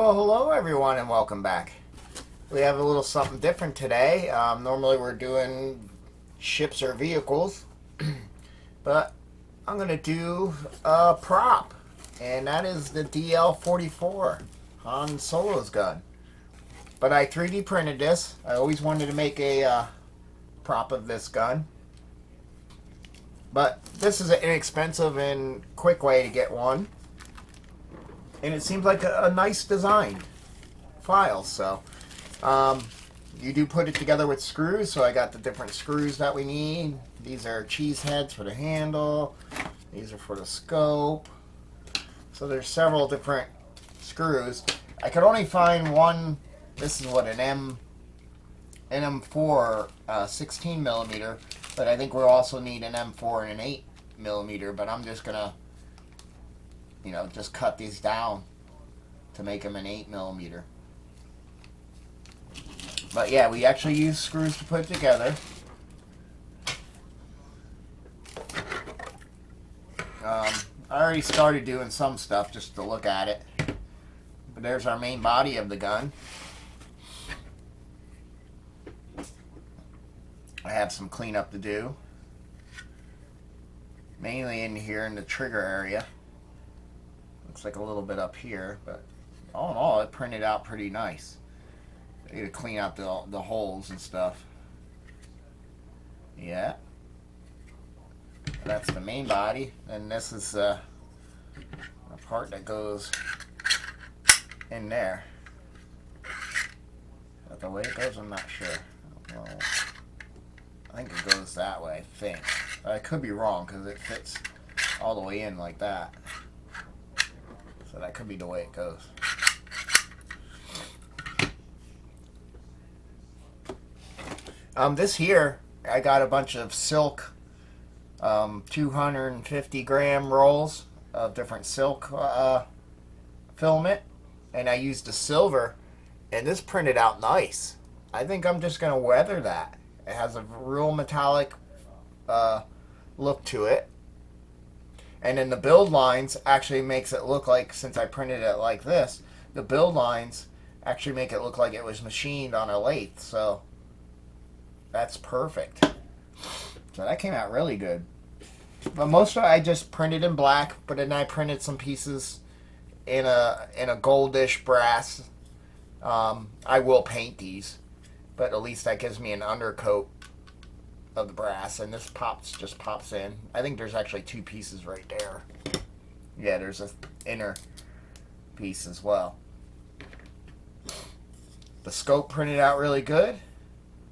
Well, hello everyone and welcome back. We have a little something different today. Normally we're doing ships or vehicles, but I'm going to do a prop, and that is the DL-44, Han Solo's gun. But I 3D printed this. I always wanted to make a prop of this gun. But this is an inexpensive and quick way to get one. And it seems like a nice design file. So you do put it together with screws. So I got the different screws that we need. These are cheese heads for the handle. These are for the scope. So there's several different screws. I could only find one. This is what an M4 16 millimeter. But I think we'll also need an M4 and an 8 millimeter. But I'm just gonna, just cut these down to make them an 8 millimeter. But yeah, we actually use screws to put it together. I already started doing some stuff just to look at it. But there's our main body of the gun. I have some cleanup to do. Mainly in here in the trigger area. Looks like a little bit up here, but all in all, it printed out pretty nice. I need to clean out the holes and stuff. Yeah. That's the main body, and this is a part that goes in there. Is that the way it goes? I'm not sure. I think it goes that way, I think. I could be wrong because it fits all the way in like that. So that could be the way it goes. This here, I got a bunch of silk 250 gram rolls of different silk filament, and I used the silver, and this printed out nice. I think I'm just going to weather that. It has a real metallic look to it. And then the build lines actually makes it look like, since I printed it like this, the build lines actually make it look like it was machined on a lathe. So that's perfect. So that came out really good. But most of it I just printed in black, but then I printed some pieces in a goldish brass. I will paint these, but at least that gives me an undercoat of the brass, and this just pops in. I think there's actually two pieces right there. Yeah, there's an inner piece as well. The scope printed out really good.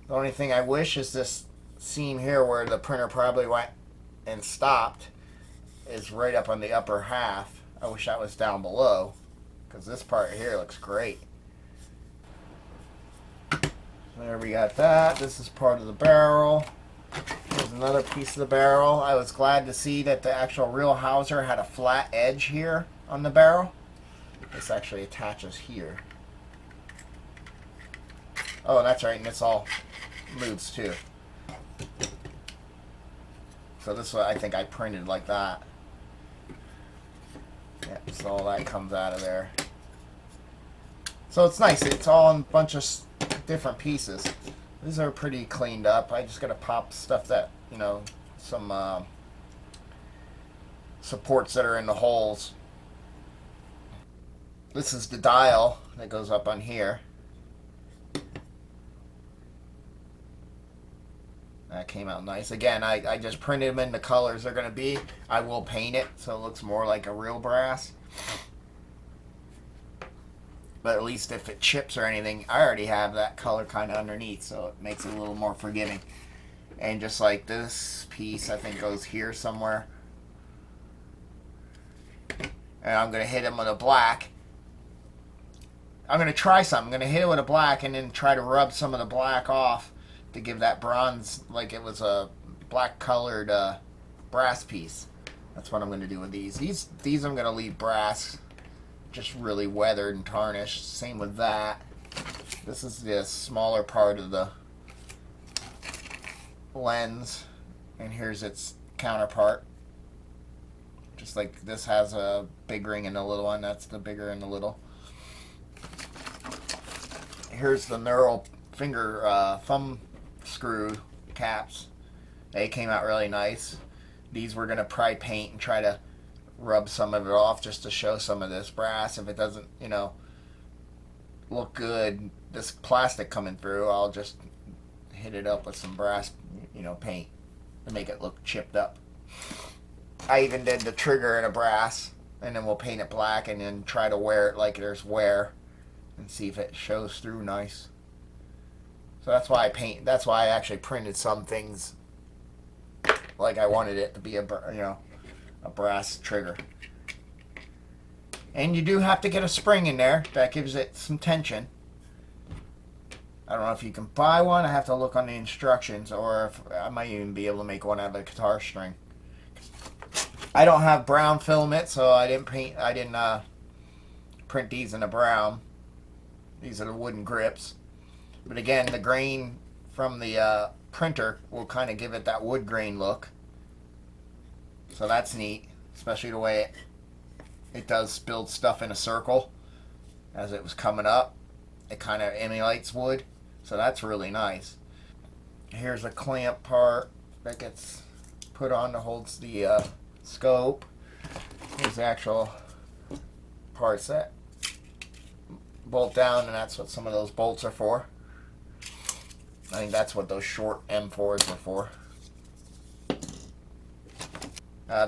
The only thing I wish is this seam here where the printer probably went and stopped is right up on the upper half. I wish that was down below, because this part here looks great. There we got that. This is part of the barrel. There's another piece of the barrel. I was glad to see that the actual real hauser had a flat edge here on the barrel. This actually attaches here. Oh, that's right, and this all moves too. So this one, I think I printed like that. Yeah, so all that comes out of there. So it's nice. It's all in a bunch of different pieces. These are pretty cleaned up. I just got to pop stuff that, some supports that are in the holes. This is the dial that goes up on here. That came out nice. Again, I just printed them in the colors they're going to be. I will paint it so it looks more like a real brass. But at least if it chips or anything, I already have that color kind of underneath, so it makes it a little more forgiving. And just like this piece, I think goes here somewhere. And I'm going to hit him with a black. I'm going to try something. I'm going to hit it with a black and then try to rub some of the black off to give that bronze like it was a black colored brass piece. That's what I'm going to do with these. These I'm going to leave brass, just really weathered and tarnished. Same with that. This is the smaller part of the lens, and here's its counterpart. Just like this has a big ring and a little one, that's the bigger and the little. Here's the knurl finger thumb screw caps. They came out really nice. These we're going to probably paint and try to rub some of it off just to show some of this brass. If it doesn't, you know, look good, this plastic coming through, I'll just hit it up with some brass, you know, paint to make it look chipped up. I even did the trigger in a brass, and then we'll paint it black and then try to wear it like there's wear and see if it shows through nice. So that's why I actually printed some things like I wanted it to be a, you know, a brass trigger. And you do have to get a spring in there that gives it some tension. I don't know if you can buy one. I have to look on the instructions, or if I might even be able to make one out of a guitar string. I don't have brown filament, so I didn't print these in a brown. These are the wooden grips. But again, the grain from the printer will kind of give it that wood grain look. So that's neat, especially the way it does build stuff in a circle as it was coming up. It kind of emulates wood, so that's really nice. Here's a clamp part that gets put on that holds the scope. Here's the actual parts that bolt down, and that's what some of those bolts are for. I think that's what those short M4s are for.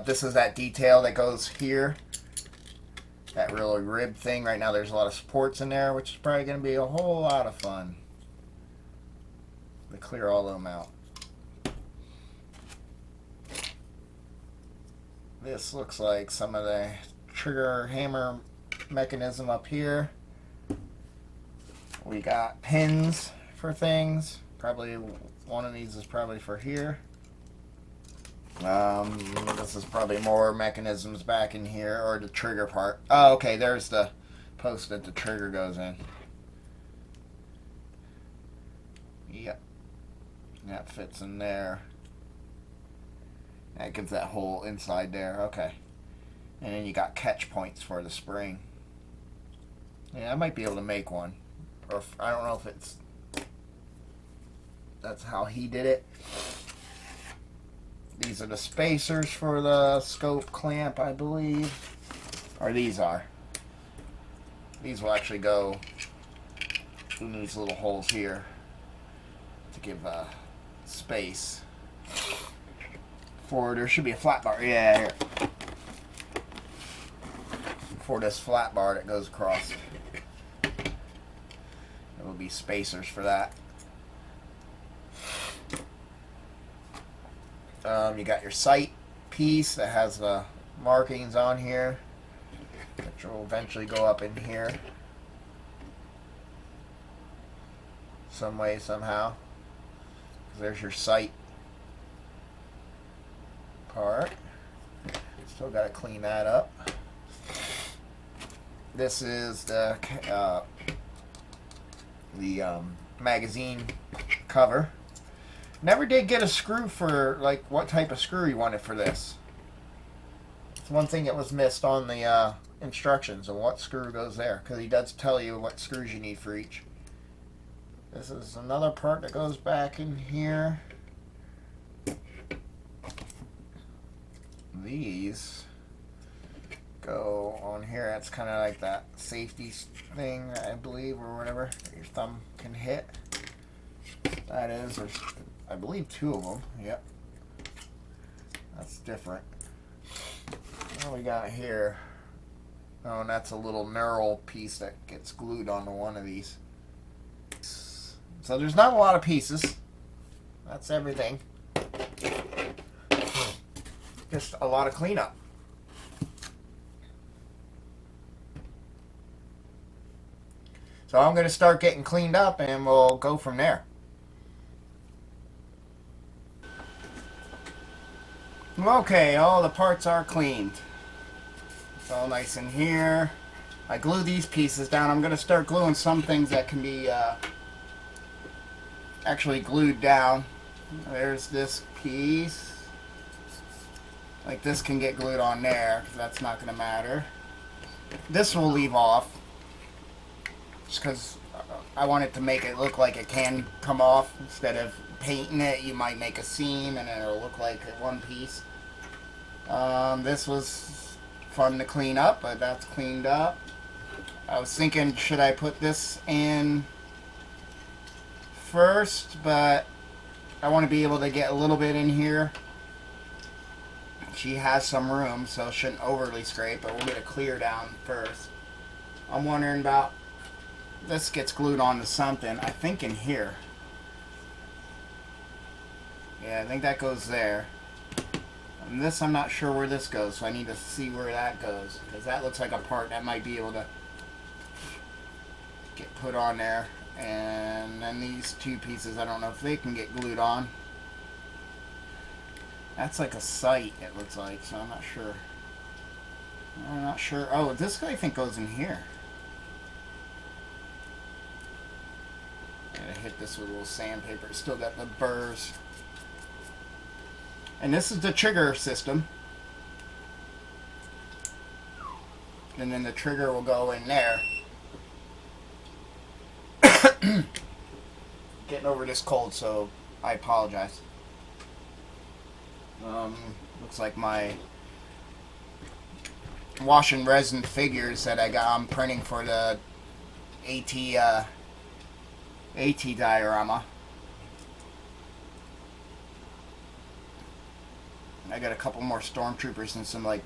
This is that detail that goes here. That really rib thing. Right now there's a lot of supports in there, which is probably going to be a whole lot of fun to clear all of them out. This looks like some of the trigger hammer mechanism up here. We got pins for things. Probably one of these is probably for here. This is probably more mechanisms back in here, or the trigger part. Oh, okay, there's the post that the trigger goes in. Yep. That fits in there. That gives that hole inside there. Okay. And then you got catch points for the spring. Yeah, I might be able to make one. Or if, I don't know if it's... That's how he did it. These are the spacers for the scope clamp, I believe. Or these are. These will actually go in these little holes here to give space. For there should be a flat bar. Yeah, here. For this flat bar that goes across. There will be spacers for that. You got your sight piece that has the markings on here, which will eventually go up in here some way, somehow. There's your sight part. Still got to clean that up. This is the magazine cover. Never did get a screw for, like, what type of screw you wanted for this. It's one thing that was missed on the instructions of what screw goes there, because he does tell you what screws you need for each. This is another part that goes back in here. These go on here. That's kind of like that safety thing, I believe, or whatever, that your thumb can hit. That is, there's, I believe, 2 of them. Yep. That's different. What we got here? Oh, and that's a little knurl piece that gets glued onto one of these. So there's not a lot of pieces. That's everything. Just a lot of cleanup. So I'm going to start getting cleaned up and we'll go from there. Okay, all the parts are cleaned. It's all nice in here. I glue these pieces down. I'm going to start gluing some things that can be actually glued down. There's this piece. Like this can get glued on there, because that's not going to matter. This will leave off, just because I wanted to make it look like it can come off. Instead of painting it, you might make a seam and it'll look like one piece. This was fun to clean up, but that's cleaned up. I was thinking, should I put this in first, but I want to be able to get a little bit in here. She has some room, so it shouldn't overly scrape, but we'll get a clear down first. I'm wondering about, this gets glued onto something, I think in here. Yeah, I think that goes there. And this, I'm not sure where this goes, so I need to see where that goes, because that looks like a part that might be able to get put on there. And then these two pieces, I don't know if they can get glued on. That's like a sight, it looks like, so I'm not sure. I'm not sure. Oh, this I think goes in here. Gotta hit this with a little sandpaper. It's still got the burrs. And this is the trigger system. And then the trigger will go in there. Getting over this cold, so I apologize. Looks like my wash and resin figures that I'm printing for the AT diorama. I got a couple more stormtroopers and some like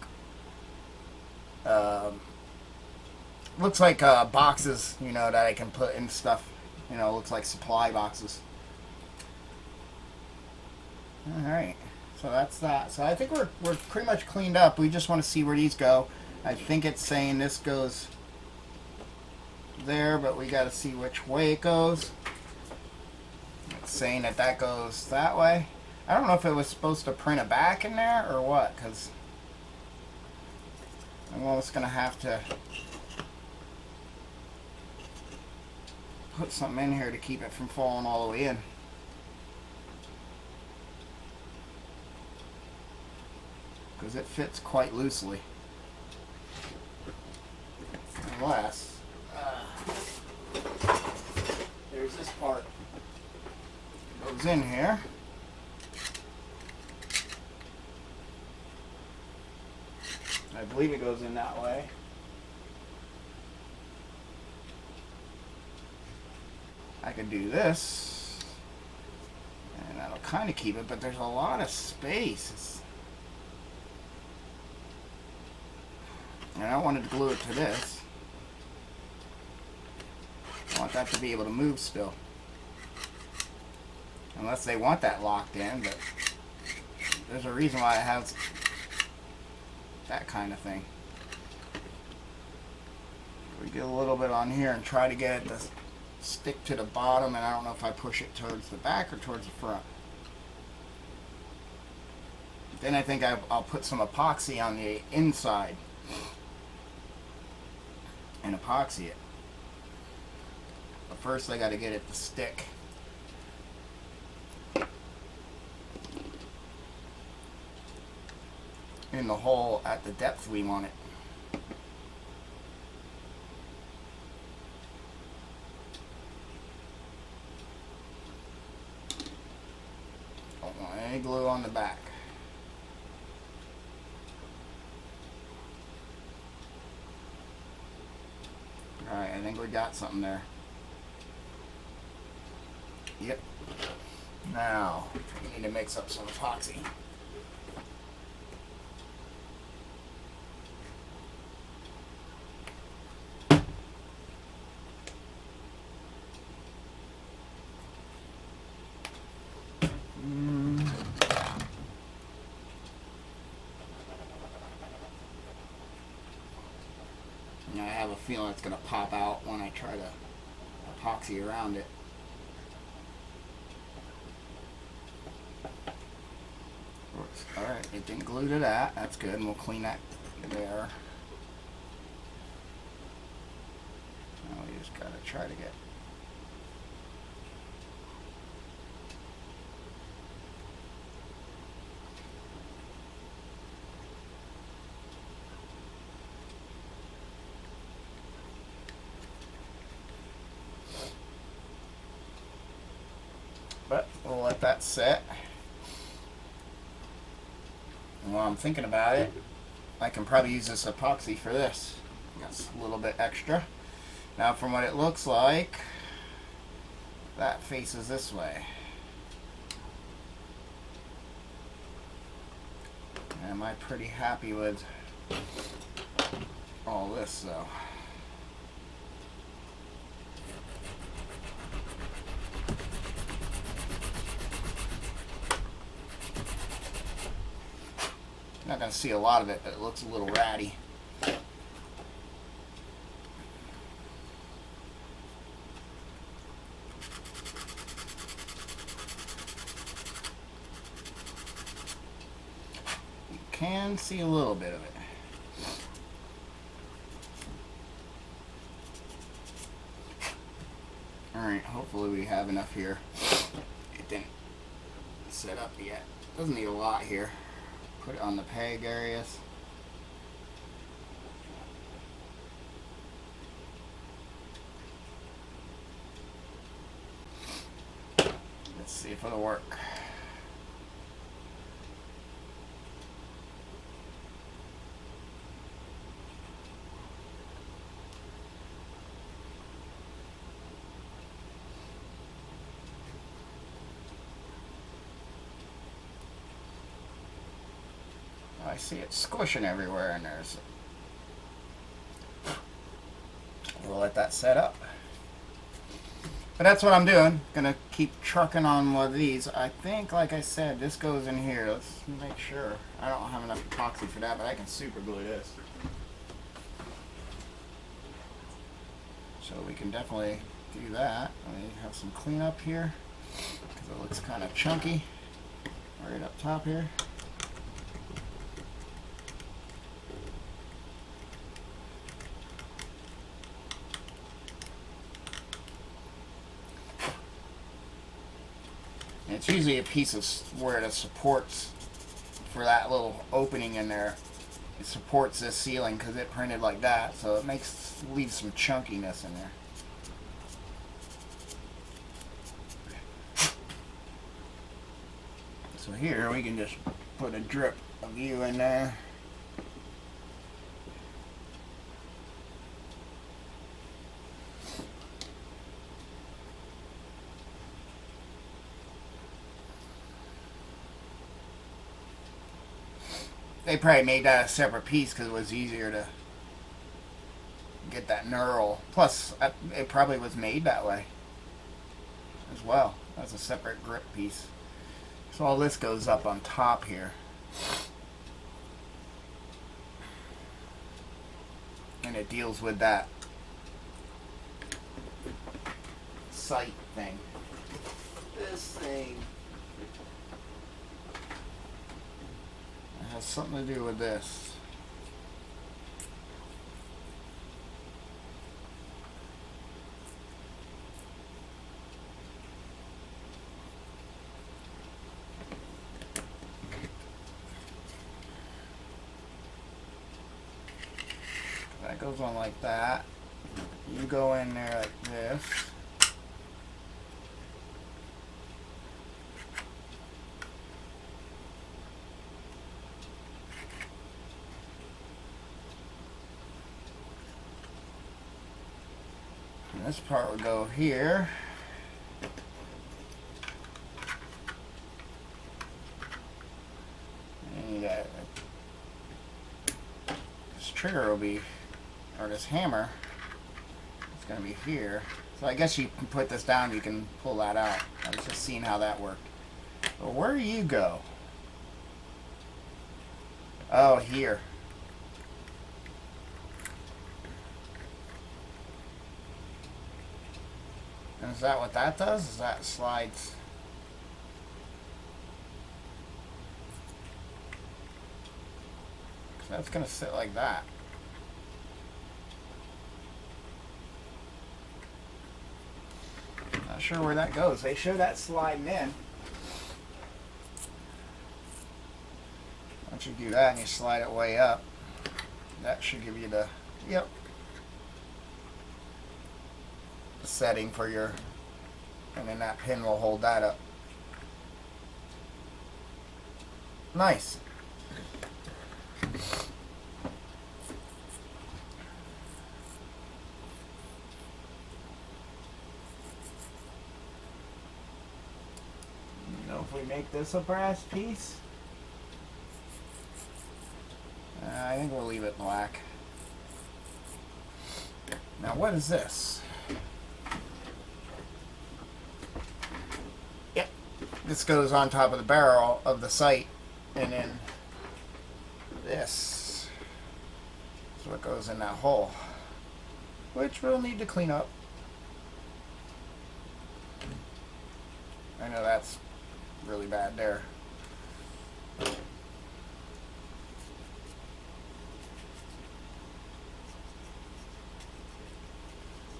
looks like boxes, you know, that I can put in stuff. You know, looks like supply boxes. Alright, so that's that. So I think we're pretty much cleaned up. We just want to see where these go. I think it's saying this goes there, but we got to see which way it goes. It's saying that that goes that way. I don't know if it was supposed to print a back in there or what, because I'm almost going to have to put something in here to keep it from falling all the way in. Because it fits quite loosely. Unless there's this part that goes in here. I believe it goes in that way. I could do this, and that'll kind of keep it, but there's a lot of space. And I wanted to glue it to this. I want that to be able to move still. Unless they want that locked in, but there's a reason why it has that kind of thing. We get a little bit on here and try to get it to stick to the bottom, and I don't know if I push it towards the back or towards the front. Then I think I'll put some epoxy on the inside and epoxy it. But first I got to get it to stick. In the hole at the depth we want it. Don't want any glue on the back. Alright, I think we got something there. Yep. Now, we need to mix up some epoxy. I have a feeling it's going to pop out when I try to epoxy around it. Alright, it didn't glue to that. That's good, and we'll clean that there. Now we just got to try to get we'll let that set. And while I'm thinking about it, I can probably use this epoxy for this. That's a little bit extra. Now from what it looks like, that faces this way. Am I pretty happy with all this though? Not going to see a lot of it, but it looks a little ratty. You can see a little bit of it. Alright, hopefully we have enough here. It didn't set up yet. Doesn't need a lot here. Put it on the peg areas. Let's see if it'll work. I see it squishing everywhere, and there's. We'll let that set up. But that's what I'm doing. Gonna keep trucking on one of these. I think, like I said, this goes in here. Let's make sure. I don't have enough epoxy for that, but I can super glue this. So we can definitely do that. Let me have some cleanup here because it looks kind of chunky right up top here. It's usually a piece of where it supports for that little opening in there. It supports this ceiling because it printed like that, so it leaves some chunkiness in there. So here we can just put a drip of you in there. They probably made that a separate piece because it was easier to get that knurl. Plus, it probably was made that way as well. That's a separate grip piece. So all this goes up on top here. And it deals with that sight thing. This thing has something to do with this. That goes on like that. You go in there like this. And this part would go here. And this trigger will be, or this hammer, it's going to be here. So I guess you can put this down, you can pull that out. I was just seeing how that worked. But where do you go? Oh, here. And is that what that does? Is that slides? So that's going to sit like that. Not sure where that goes. They show that sliding in. Once you do that and you slide it way up, that should give you the, yep, the setting for your, and then that pin will hold that up. Nice. You know, if we make this a brass piece, I think we'll leave it black. Now, what is this? Yep, this goes on top of the barrel of the sight, and then this is what goes in that hole, which we'll need to clean up. I know that's really bad there.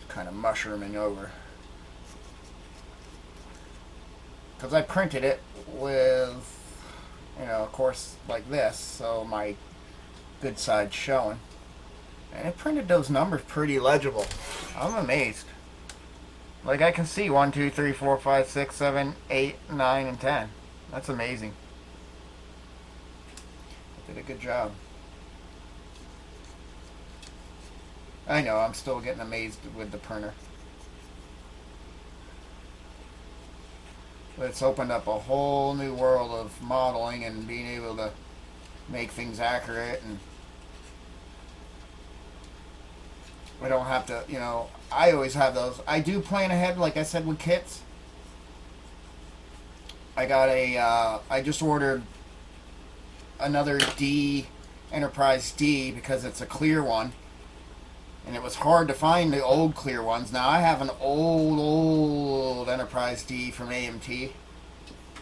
Kind of mushrooming over, because I printed it with, you know, of course, like this, so my good side's showing, and it printed those numbers pretty legible. I'm amazed. Like, I can see 1, 2, 3, 4, 5, 6, 7, 8, 9, and 10. That's amazing. Did a good job. I know, I'm still getting amazed with the printer. But it's opened up a whole new world of modeling and being able to make things accurate, and we don't have to, you know, I always have those. I do plan ahead, like I said, with kits. I got I just ordered another D, Enterprise D, because it's a clear one. And it was hard to find the old clear ones. Now I have an old Enterprise D from AMT.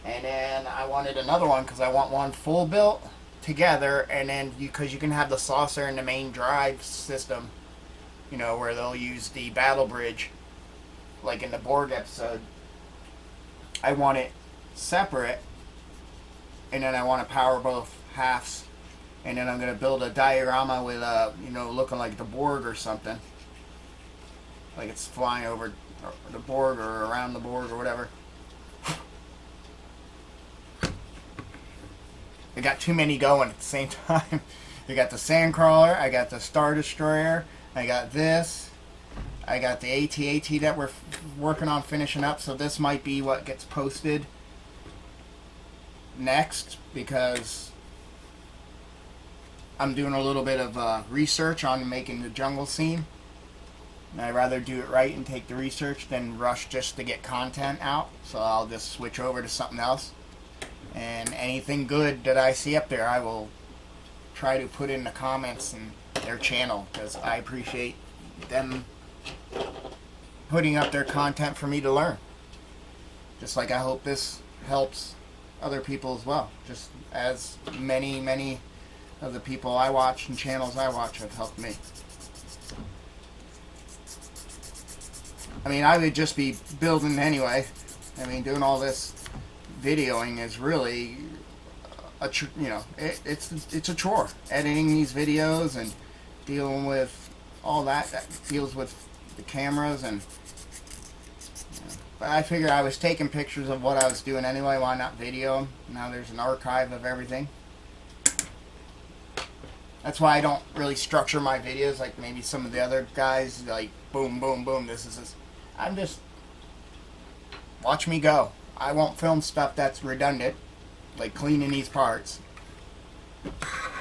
And then I wanted another one because I want one full built together. And then because you can have the saucer and the main drive system, you know, where they'll use the battle bridge, like in the Borg episode. I want it separate. And then I want to power both halves. And then I'm going to build a diorama with, you know, looking like the Borg or something. Like it's flying over the Borg or around the Borg or whatever. I got too many going at the same time. I got the Sandcrawler, I got the Star Destroyer, I got this, I got the AT-AT that we're working on finishing up, so this might be what gets posted next, because I'm doing a little bit of research on making the jungle scene. And I'd rather do it right and take the research than rush just to get content out. So I'll just switch over to something else. And anything good that I see up there, I will try to put in the comments and their channel, because I appreciate them putting up their content for me to learn. Just like I hope this helps other people as well. Just as many of the people I watch and channels I watch have helped me. I mean, I would just be building anyway. I mean, doing all this videoing is really you know, it's a chore. Editing these videos and dealing with all that deals with the cameras, and you know. But I figured I was taking pictures of what I was doing anyway. Why not video them? Now there's an archive of everything. That's why I don't really structure my videos like maybe some of the other guys, like boom, boom, boom, this is this. I'm just, watch me go. I won't film stuff that's redundant, like cleaning these parts.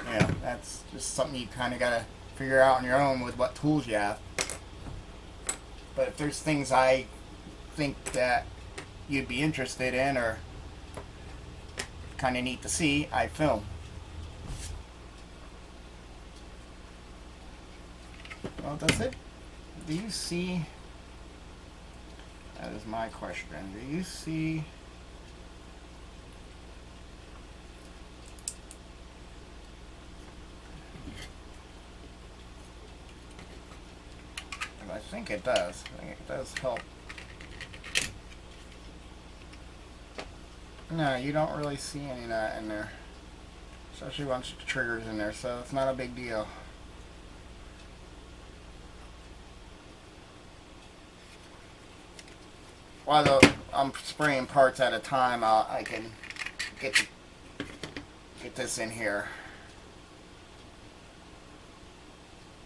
Yeah, that's just something you kind of got to figure out on your own with what tools you have. But if there's things I think that you'd be interested in or kind of neat to see, I film. Well, that's it. Do you see? That is my question. Do you see? And I think it does. I think it does help. No, you don't really see any of that in there. Especially once the trigger's in there, so it's not a big deal. While I'm spraying parts at a time, I can get get this in here.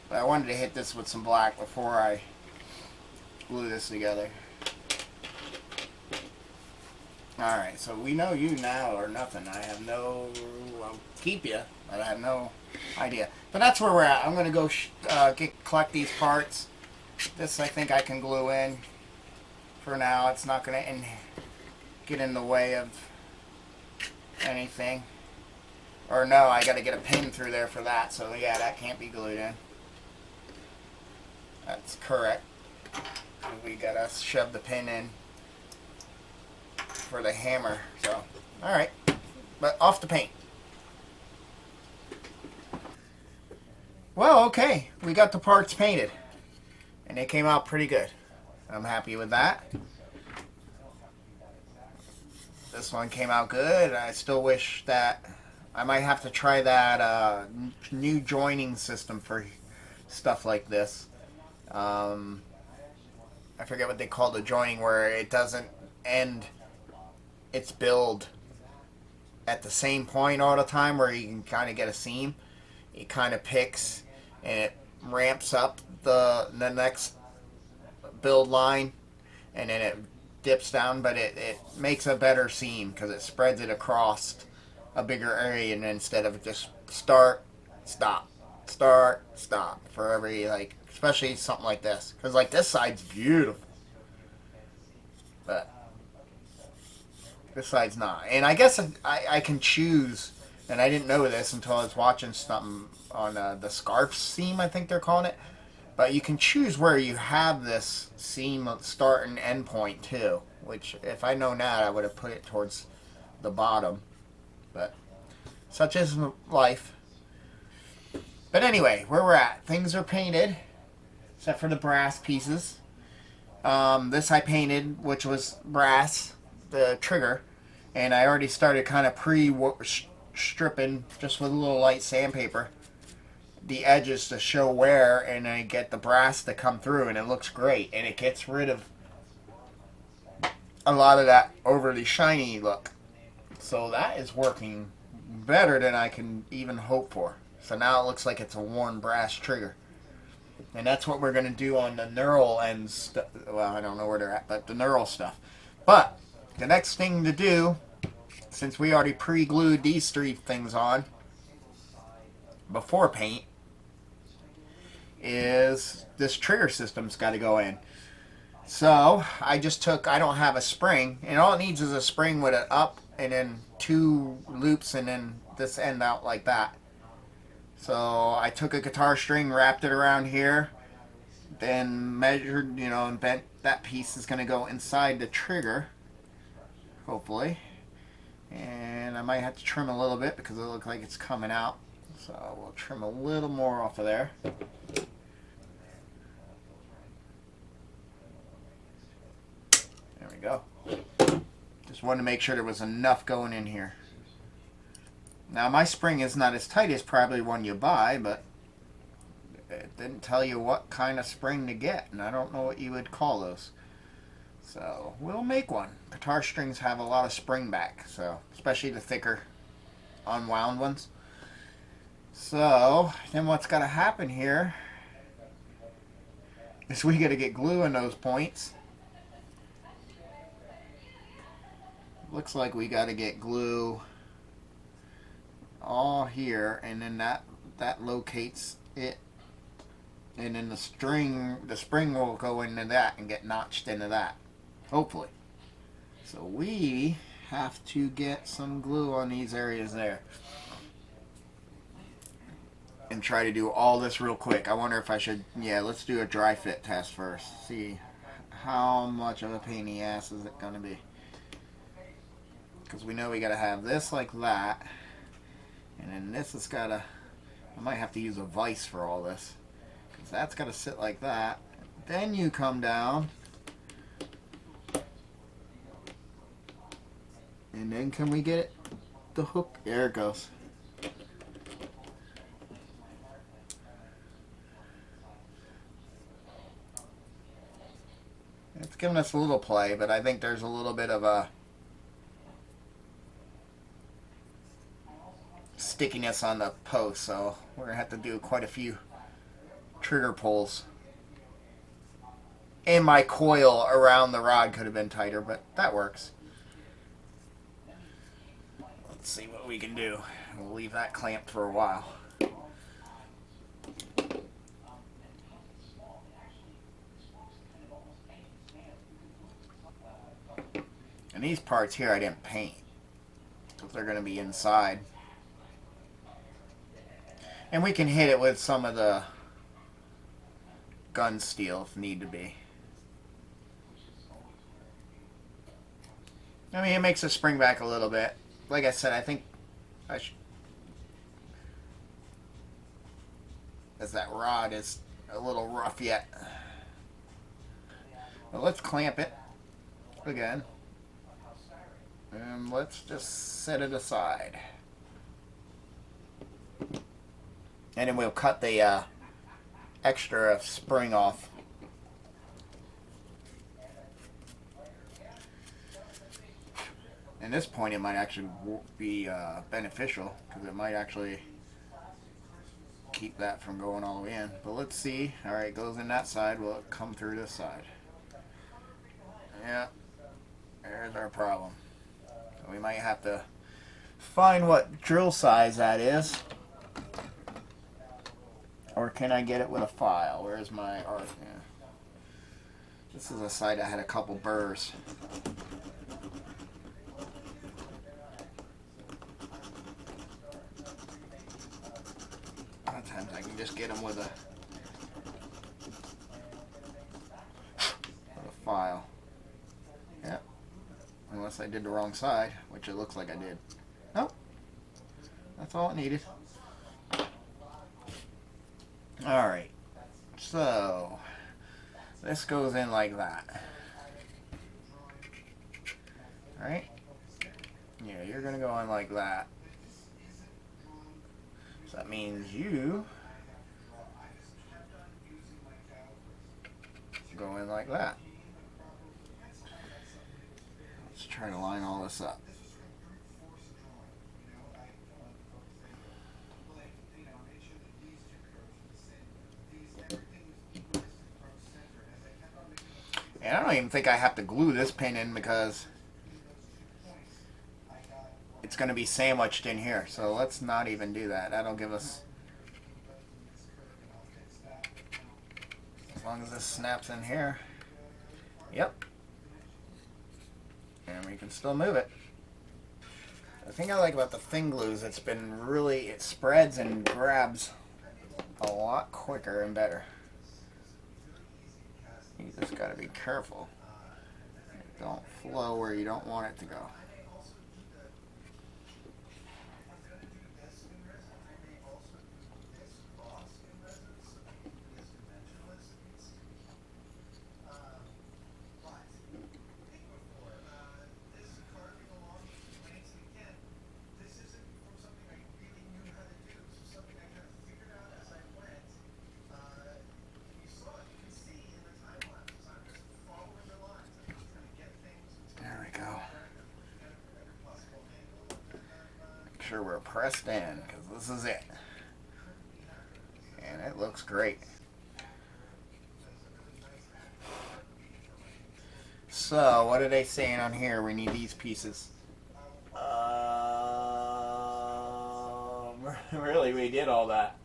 But I wanted to hit this with some black before I glue this together. Alright, so we know you now or nothing. I have no... I'll keep you, but I have no idea. But that's where we're at. I'm going to go collect these parts. This I think I can glue in for now. It's not going to get in the way of anything. Or no, I got to get a pin through there for that. So yeah, that can't be glued in. That's correct. We got to shove the pin in for the hammer. So, alright. But off the paint. Well, okay. We got the parts painted. And they came out pretty good. I'm happy with that. This one came out good. I still wish that I might have to try that new joining system for stuff like this. I forget what they call the joining, where it doesn't end its build at the same point all the time, where you can kind of get a seam. It kind of picks and it ramps up the next build line, and then it dips down, but it makes a better seam because it spreads it across a bigger area, and instead of just start, stop, start, stop for every, like, especially something like this, because like this side's beautiful, but this side's not. And I guess I can choose, and I didn't know this until I was watching something on the scarf seam, I think they're calling it. But you can choose where you have this seam start and end point too, which if I known that, I would have put it towards the bottom. But such is life. But anyway, where we're at, things are painted, except for the brass pieces. This I painted, which was brass, the trigger, and I already started kind of stripping just with a little light sandpaper the edges to show wear, and I get the brass to come through, and it looks great, and it gets rid of a lot of that overly shiny look. So that is working better than I can even hope for. So now it looks like it's a worn brass trigger. And that's what we're going to do on the knurl ends. Well, I don't know where they're at, but the knurl stuff. But the next thing to do, since we already pre-glued these three things on before paint, is this trigger system's got to go in. So I just took, I don't have a spring, and all it needs is a spring with an up and then two loops and then this end out like that. So I took a guitar string, wrapped it around here, then measured, you know, and bent. That piece is going to go inside the trigger, hopefully. And I might have to trim a little bit because it looks like it's coming out. So we'll trim a little more off of there. There we go. Just wanted to make sure there was enough going in here. Now my spring is not as tight as probably one you buy, but it didn't tell you what kind of spring to get, and I don't know what you would call those. So we'll make one. Guitar strings have a lot of spring back, so especially the thicker unwound ones. So then what's got to happen here is we got to get glue in those points. Looks like we got to get glue all here, and then that locates it, and then the spring will go into that and get notched into that, hopefully. So we have to get some glue on these areas there and try to do all this real quick. I wonder if I should, yeah, let's do a dry fit test first, see how much of a pain in the ass is it going to be, because we know we got to have this like that, and then this has got to, I might have to use a vise for all this, because that's got to sit like that. Then you come down, and then can we get it, the hook, there it goes. It's giving us a little play, but I think there's a little bit of a stickiness on the post, so we're going to have to do quite a few trigger pulls. And my coil around the rod could have been tighter, but that works. Let's see what we can do. We'll leave that clamped for a while. And these parts here I didn't paint, because they're going to be inside. And we can hit it with some of the gun steel if need to be. I mean, it makes the spring back a little bit. Like I said, I think I should... as that rod is a little rough yet. But let's clamp it again. And let's just set it aside. And then we'll cut the extra spring off. At this point, it might actually be beneficial, because it might actually keep that from going all the way in. But let's see. All right, it goes in that side. Will it come through this side? Yeah, there's our problem. So we might have to find what drill size that is. Or can I get it with a file? Where's my art? Yeah. This is a side that had a couple burrs. Sometimes I can just get them with a file. Yeah. Unless I did the wrong side, which it looks like I did. Nope. That's all it needed. Alright. So, this goes in like that. Alright? Yeah, you're going to go in like that. So that means you go in like that. Let's try to line all this up. And I don't even think I have to glue this pin in, because it's going to be sandwiched in here. So let's not even do that. That'll give us, as long as this snaps in here. Yep. And we can still move it. The thing I like about the thin glue is it's been really, it spreads and grabs a lot quicker and better. You just got to be careful. Don't flow where you don't want it to go. Sure we're pressed in, because this is it, and it looks great. So what are they saying on here? We need these pieces. Really, we did all that.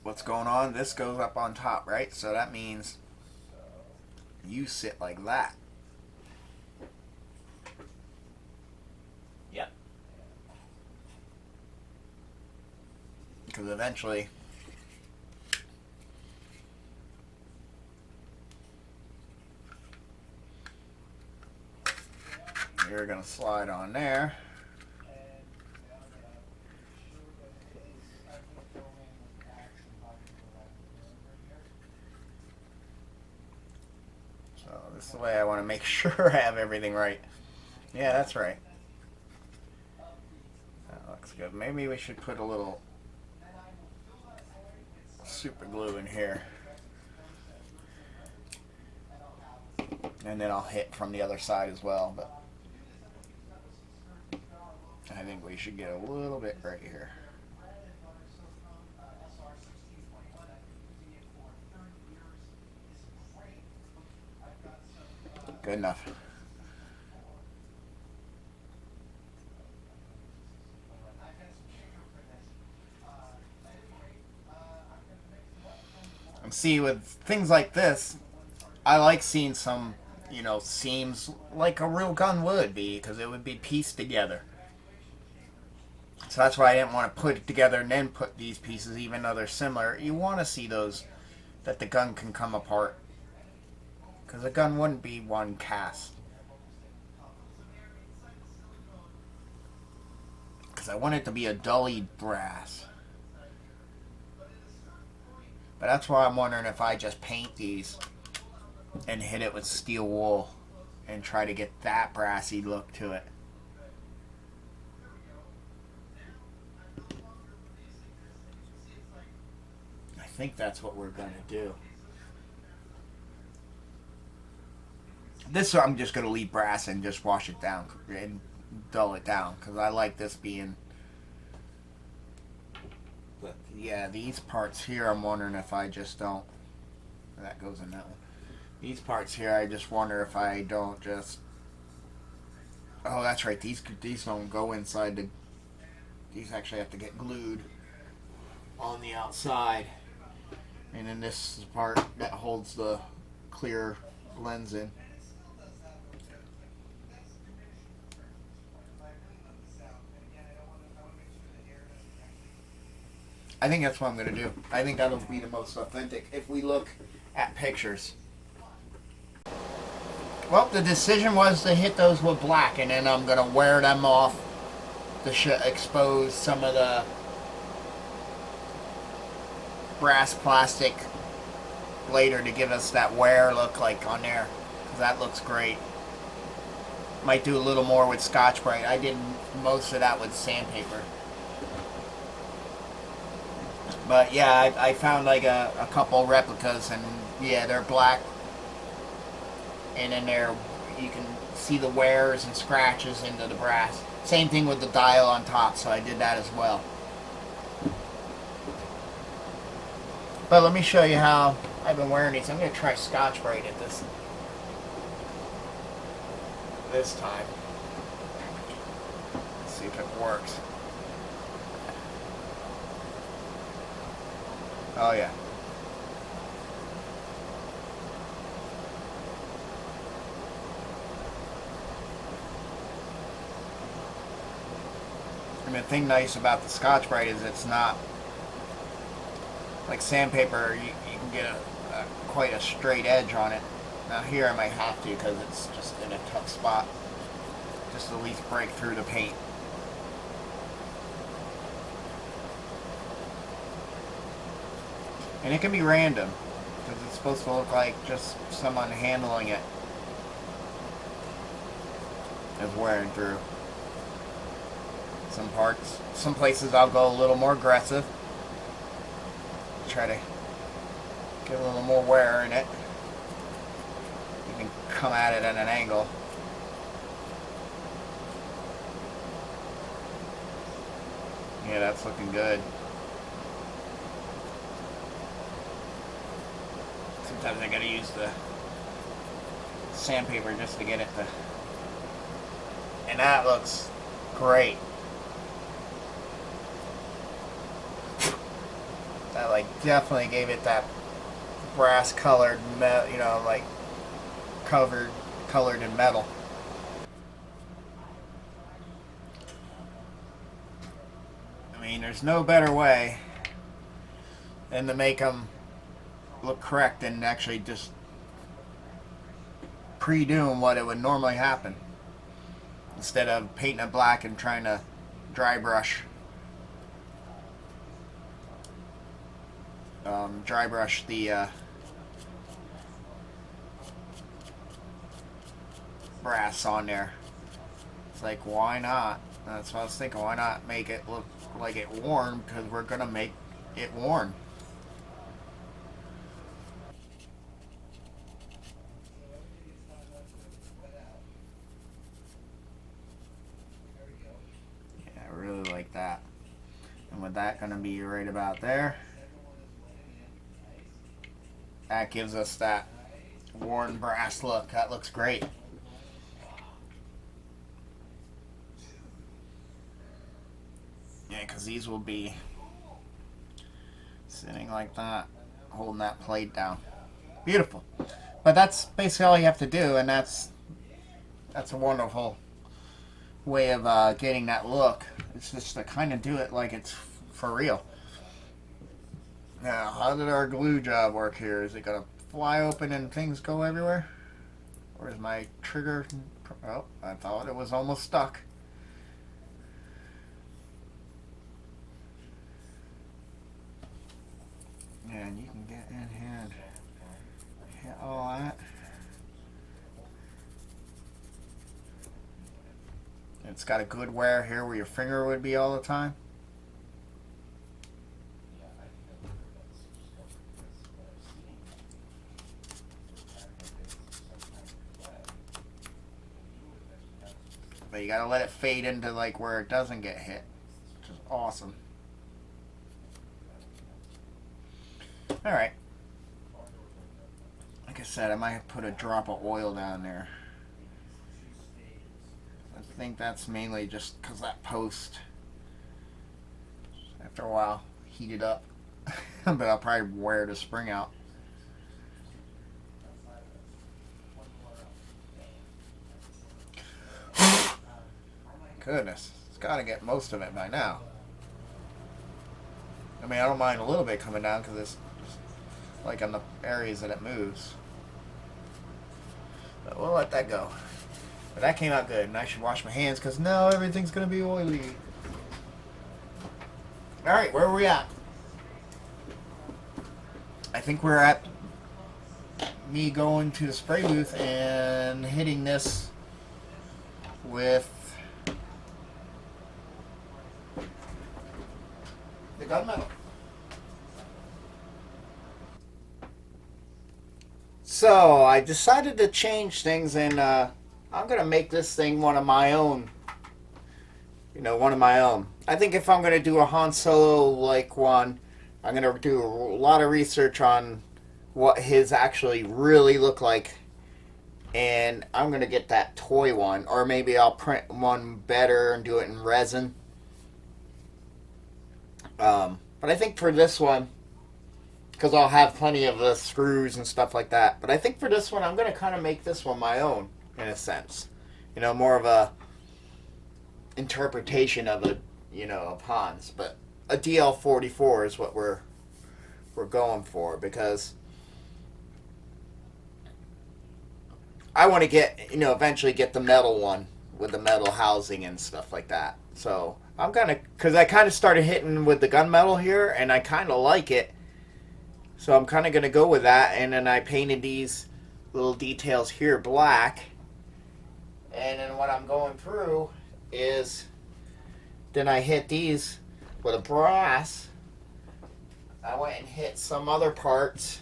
What's going on? This goes up on top, right? So that means you sit like that. Because eventually you're going to slide on there. So this is the way I want to make sure I have everything right. Yeah, that's right. That looks good. Maybe we should put a little super glue in here, and then I'll hit from the other side as well. But I think we should get a little bit right here. Good enough. And see, with things like this, I like seeing some, seams like a real gun would be, because it would be pieced together. So that's why I didn't want to put it together and then put these pieces, even though they're similar. You want to see those, that the gun can come apart. Because a gun wouldn't be one cast. Because I want it to be a dully brass. But that's why I'm wondering if I just paint these and hit it with steel wool and try to get that brassy look to it. I think that's what we're going to do. This I'm just going to leave brass and just wash it down and dull it down, because I like this being... But yeah, these parts here, I'm wondering if I just don't... That goes in that one. These parts here, I just wonder if I don't just... Oh, that's right. These don't go inside the... These actually have to get glued on the outside. And then this is the part that holds the clear lens in. I think that's what I'm going to do. I think that'll be the most authentic if we look at pictures. Well, the decision was to hit those with black, and then I'm going to wear them off to expose some of the brass plastic later to give us that wear look like on there, because that looks great. Might do a little more with Scotch-Brite. I did most of that with sandpaper. But yeah, I found like a couple replicas, and yeah, they're black. And then you can see the wears and scratches into the brass. Same thing with the dial on top, so I did that as well. But let me show you how I've been wearing these. I'm going to try Scotch-Brite at this time. Let's see if it works. Oh yeah. And the thing nice about the Scotch-Brite is it's not like sandpaper. You can get quite a straight edge on it. Now here I might have to, because it's just in a tough spot. Just at least break through the paint. And it can be random, because it's supposed to look like just someone handling it is wearing through. Some parts, some places I'll go a little more aggressive. Try to get a little more wear in it. You can come at it at an angle. Yeah, that's looking good. Sometimes I gotta use the sandpaper just to get it to... And that looks great. That like definitely gave it that brass colored, like colored in metal. I mean, there's no better way than to make them look correct and actually just pre-doing what it would normally happen, instead of painting it black and trying to dry brush the brass on there. It's like, why not? That's what I was thinking. Why not make it look like it worn? Because we're gonna make it worn. that going to be right about there. That gives us that worn brass look. That looks great. Yeah, because these will be sitting like that, holding that plate down. Beautiful. But that's basically all you have to do, and that's a wonderful way of getting that look. It's just to kind of do it like it's for real. Now, how did our glue job work here? Is it going to fly open and things go everywhere? Or is my trigger... Oh, I thought it was almost stuck. And you can get in here and hit all that. It's got a good wear here where your finger would be all the time. But you gotta let it fade into like where it doesn't get hit, which is awesome. Alright. Like I said, I might put a drop of oil down there. I think that's mainly just because that post, after a while, heated up. But I'll probably wear the spring out. Goodness, it's got to get most of it by now. I mean, I don't mind a little bit coming down because it's just like on the areas that it moves. But we'll let that go. But that came out good, and I should wash my hands because now everything's going to be oily. Alright, where are we at? I think we're at me going to the spray booth and hitting this with the gunmetal. So I decided to change things, and I'm gonna make this thing one of my own. You know, one of my own. I think if I'm gonna do a Han Solo like one, I'm gonna do a lot of research on what his actually really look like, and I'm gonna get that toy one, or maybe I'll print one better and do it in resin. But I think for this one, because I'll have plenty of the screws and stuff like that, but I think for this one, I'm going to kind of make this one my own, in a sense. You know, more of a interpretation of a, you know, of Han's. But a DL-44 is what we're going for, because I want to get, you know, eventually get the metal one with the metal housing and stuff like that. So I'm gonna, because I kind of started hitting with the gunmetal here, and I kind of like it. So I'm kind of gonna go with that, and then I painted these little details here black. And then what I'm going through is, then I hit these with a brass. I went and hit some other parts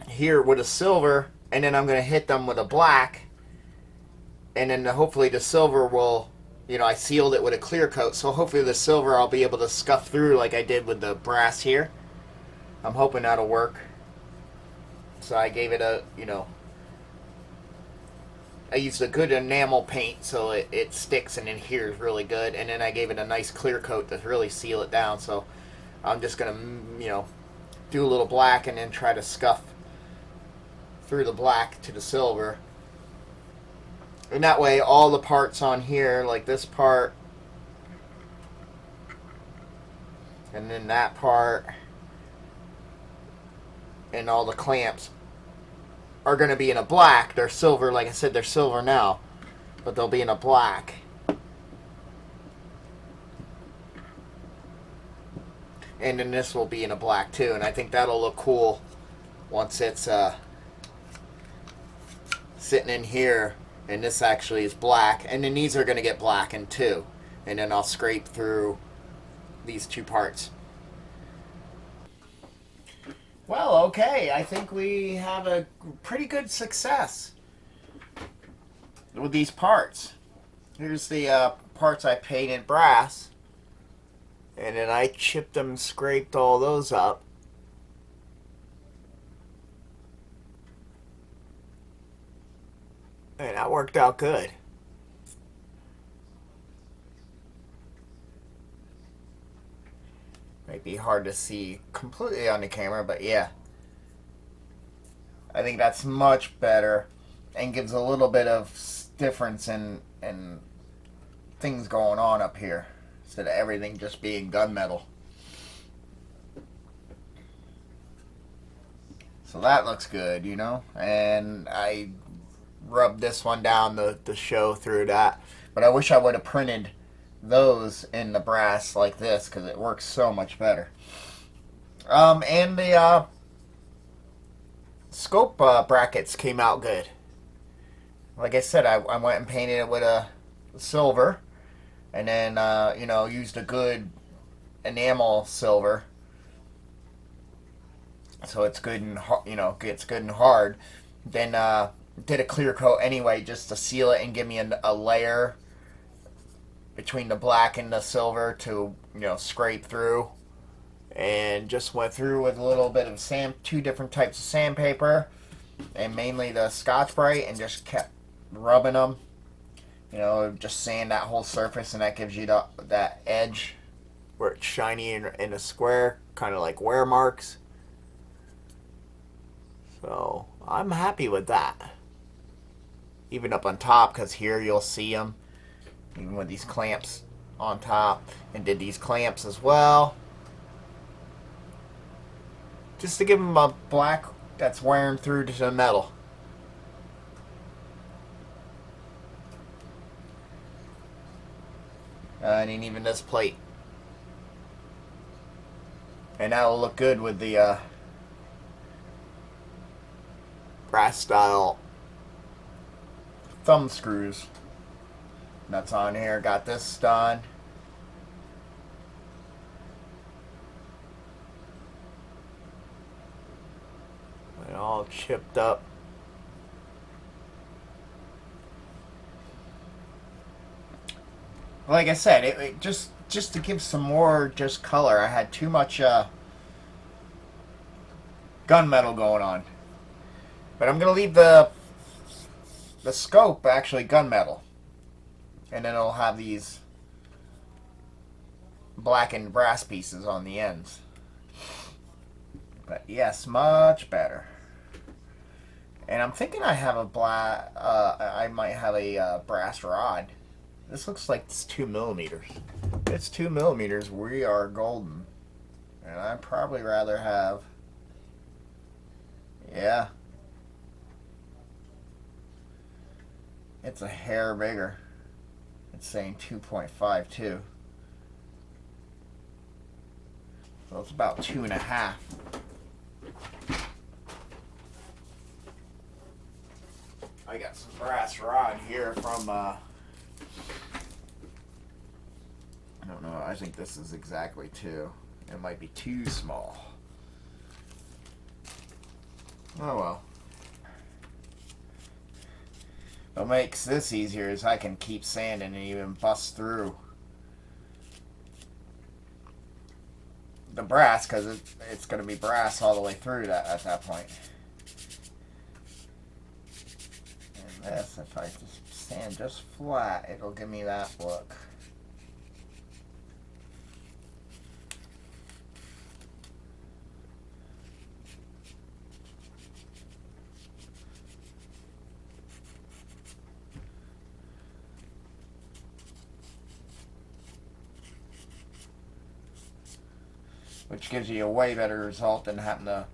here with a silver, and then I'm gonna hit them with a black. And then hopefully the silver will, you know, I sealed it with a clear coat, so hopefully the silver I'll be able to scuff through like I did with the brass here. I'm hoping that'll work. So I gave it a, you know, I used a good enamel paint so it sticks and adheres really good. And then I gave it a nice clear coat to really seal it down. So I'm just going to, you know, do a little black and then try to scuff through the black to the silver. And that way all the parts on here, like this part, and then that part, and all the clamps are going to be in a black. They're silver, like I said, they're silver now, but they'll be in a black. And then this will be in a black too, and I think that'll look cool once it's sitting in here. And this actually is black. And then these are going to get blackened too. And then I'll scrape through these two parts. Well, okay. I think we have a pretty good success with these parts. Here's the parts I painted brass. And then I chipped them and scraped all those up. And that worked out good. Might be hard to see completely on the camera, but yeah. I think that's much better and gives a little bit of difference in things going on up here instead of everything just being gunmetal. So that looks good, you know? And I rubbed this one down to show through that. But I wish I would have printed those in the brass like this because it works so much better. And the scope brackets came out good. Like I said, I went and painted it with a silver, and then used a good enamel silver, so it's good and gets good and hard. Then did a clear coat anyway just to seal it and give me a layer between the black and the silver to scrape through. And just went through with a little bit of two different types of sandpaper, and mainly the Scotch-Brite, and just kept rubbing them. Just sand that whole surface, and that gives you that edge where it's shiny in a square, kind of like wear marks. So I'm happy with that. Even up on top, because here you'll see them, even with these clamps on top, and did these clamps as well. Just to give them a black that's wearing through to the metal. And even this plate. And that will look good with the brass style thumb screws that's on here. Got this done. And all chipped up. Like I said, it just to give some more just color. I had too much gunmetal going on, but I'm gonna leave the scope actually gunmetal, and then it'll have these blackened brass pieces on the ends. But yes, much better. And I'm thinking I have I might have a brass rod. This looks like it's 2 millimeters. If it's 2 millimeters, we are golden. And I'd probably rather have, yeah. It's a hair bigger. It's saying 2.52. So it's about 2.5. I got some brass rod here from I don't know, I think this is exactly 2. It might be too small. Oh well. What makes this easier is I can keep sanding and even bust through the brass, because it's going to be brass all the way through that at that point. And this, if I just sand just flat, it'll give me that look. Which gives you a way better result than having to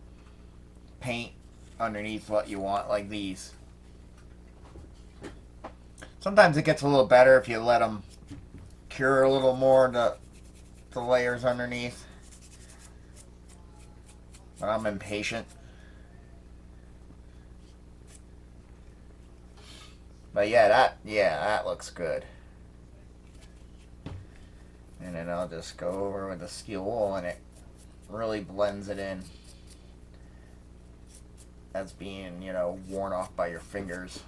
paint underneath what you want, like these. Sometimes it gets a little better if you let them cure a little more, the layers underneath. But I'm impatient. But yeah, that looks good. And then I'll just go over with the steel wool, and it really blends it in as being, worn off by your fingers.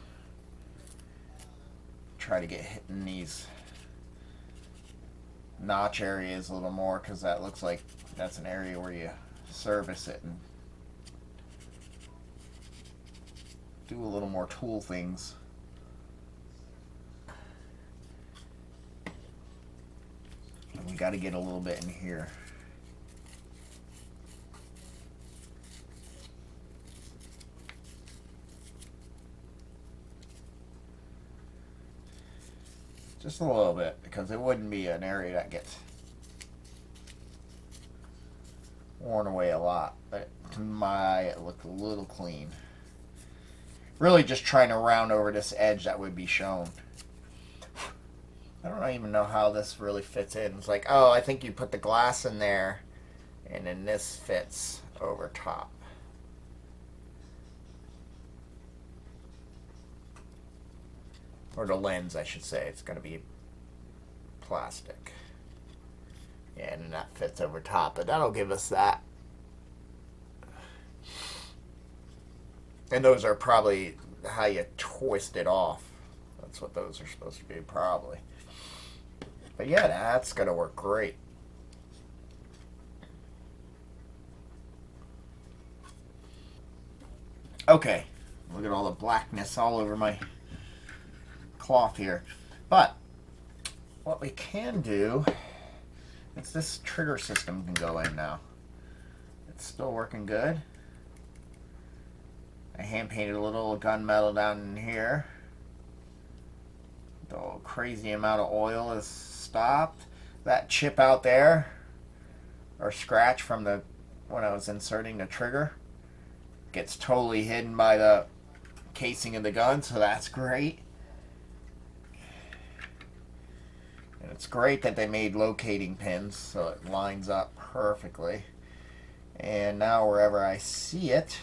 try to get hitting these notch areas a little more, because that looks like that's an area where you service it and do a little more tool things. And we got to get a little bit in here. Just a little bit, because it wouldn't be an area that gets worn away a lot. But to my eye, it looked a little clean. Really just trying to round over this edge that would be shown. I don't even know how this really fits in. It's like, oh, I think you put the glass in there, and then this fits over top. Or the lens, I should say. It's going to be plastic. Yeah, and then that fits over top. But that'll give us that. And those are probably how you twist it off. That's what those are supposed to be, probably. But yeah, that's going to work great. Okay. Look at all the blackness all over my cloth here. But what we can do is this trigger system can go in now. It's still working good. I hand painted a little gunmetal down in here. The crazy amount of oil is stopped. That chip out there, or scratch from the when I was inserting the trigger, gets totally hidden by the casing of the gun, so that's great. And it's great that they made locating pins so it lines up perfectly. And now wherever I see it,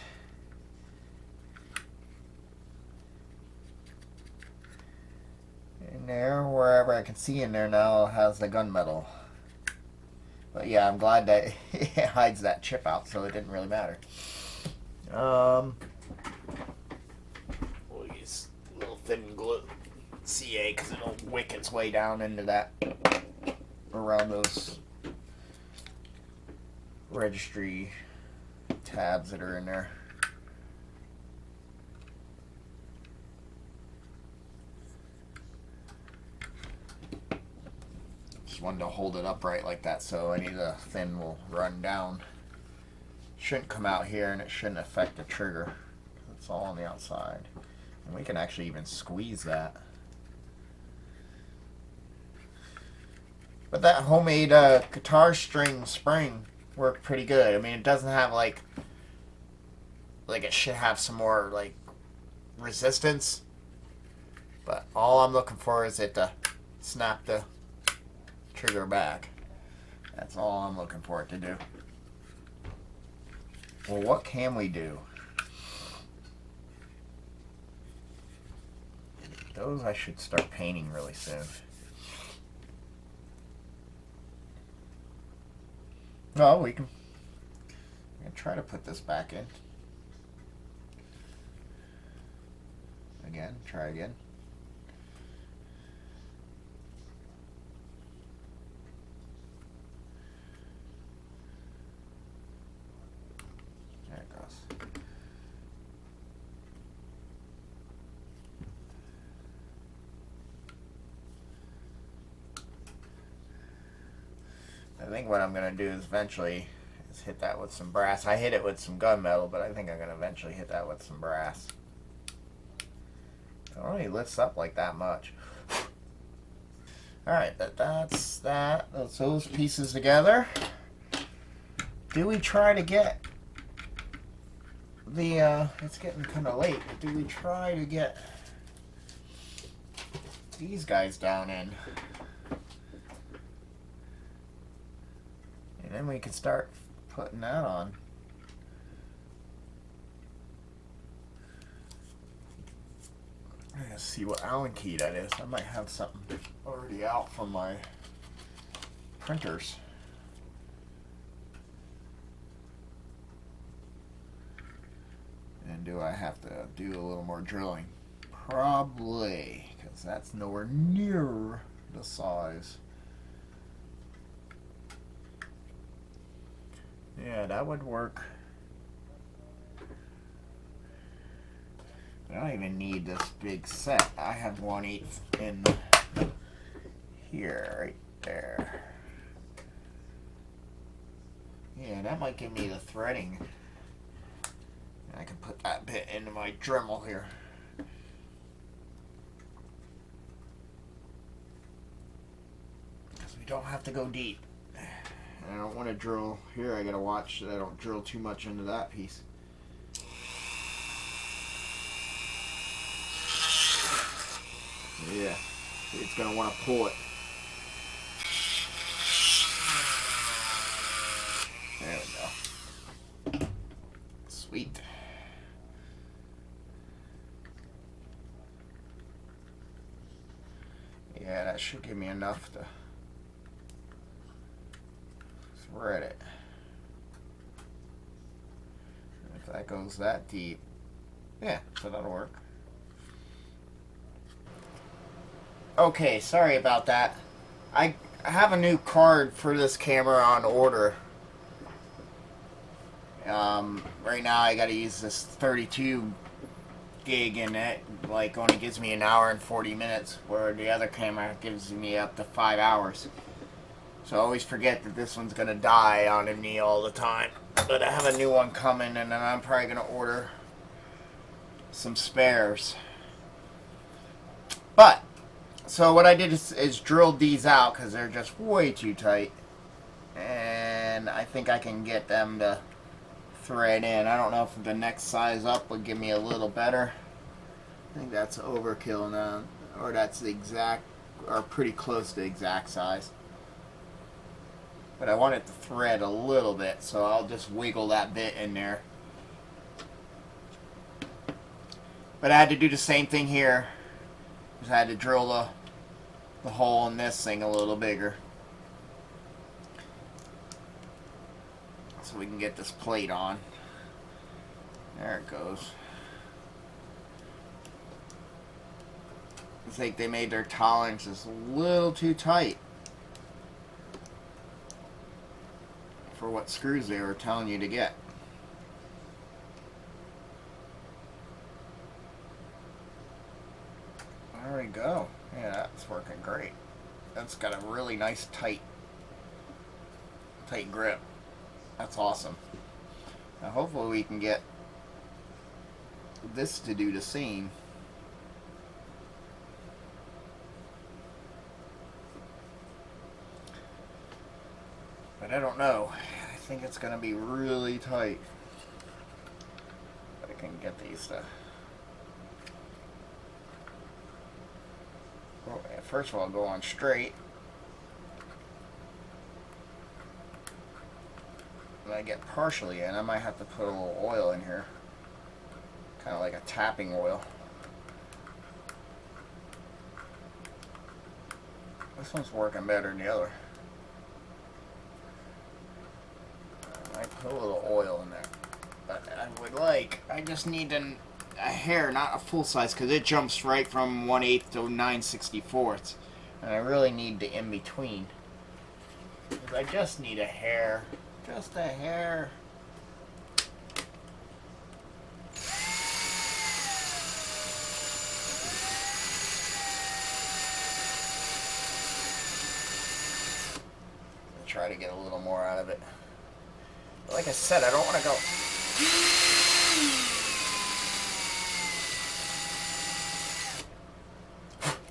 in there, wherever I can see in there now, has the gunmetal. But yeah, I'm glad that it hides that chip out, so it didn't really matter. We'll use a little thin glue CA because it'll wick its way down into that, around those registry tabs that are in there. Just wanted to hold it upright like that so any of the thin will run down. Shouldn't come out here, and it shouldn't affect the trigger. It's all on the outside. And we can actually even squeeze that. But that homemade guitar string spring worked pretty good. I mean, it doesn't have like it should have some more like resistance. But all I'm looking for is it to snap the trigger back. That's all I'm looking for it to do. Well, what can we do? Those I should start painting really soon. No, we can try to put this back in. Again, try again. There it goes. I think what I'm going to do is eventually is hit that with some brass. I hit it with some gunmetal, but I think I'm going to eventually hit that with some brass. It only lifts up like that much. Alright, that's that. That's those pieces together. Do we try to get the, it's getting kind of late, but do we try to get these guys down in? And then we can start putting that on. I'm gonna see what Allen key that is. I might have something already out from my printers. And do I have to do a little more drilling? Probably, because that's nowhere near the size. Yeah, that would work. I don't even need this big set. I have 1/8 in here, right there. Yeah, that might give me the threading. I can put that bit into my Dremel here. Because we don't have to go deep. I don't want to drill here. I gotta watch that I don't drill too much into that piece. Yeah, it's gonna want to pull it. There we go. Sweet. Yeah, that should give me enough to thread it. If that goes that deep, yeah, so that'll work. Okay, sorry about that. I have a new card for this camera on order. Right now I gotta use this 32 gig and it like only gives me an hour and 40 minutes, where the other camera gives me up to 5 hours. So I always forget that this one's gonna die on me all the time. But I have a new one coming, and then I'm probably gonna order some spares. But so what I did is drilled these out because they're just way too tight, and I think I can get them to thread in. I don't know if the next size up would give me a little better. I think that's overkill now, or that's the exact, or pretty close to the exact size. But I want it to thread a little bit, so I'll just wiggle that bit in there. But I had to do the same thing here. Just had to drill the hole in this thing a little bigger, so we can get this plate on. There it goes. I think they made their tolerances a little too tight for what screws they were telling you to get. There we go. Yeah, that's working great. That's got a really nice tight grip. That's awesome. Now hopefully we can get this to do the same. But I don't know. I think it's going to be really tight. But I can get these to... Well, first of all, go on straight. When I get partially in, I might have to put a little oil in here. Kind of like a tapping oil. This one's working better than the other. I might put a little oil in there. But I just need a hair, not a full size, because it jumps right from 1/8 to 9/64. And I really need the in between. Because I just need a hair. Just a hair. I'll try to get a little more out of it. But like I said, I don't want to go...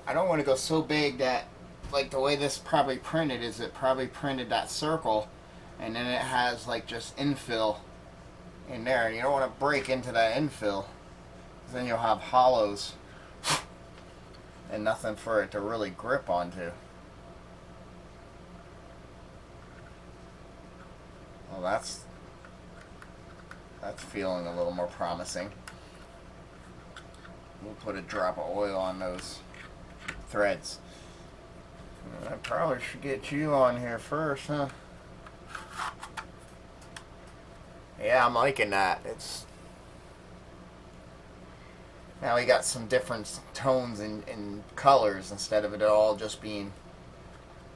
I don't want to go so big that, like the way this probably printed is, it probably printed that circle and then it has like just infill in there, and you don't want to break into that infill because then you'll have hollows and nothing for it to really grip onto. Well, that's feeling a little more promising. We'll put a drop of oil on those threads. I probably should get you on here first, huh? Yeah, I'm liking that. Now we got some different tones and colors instead of it all just being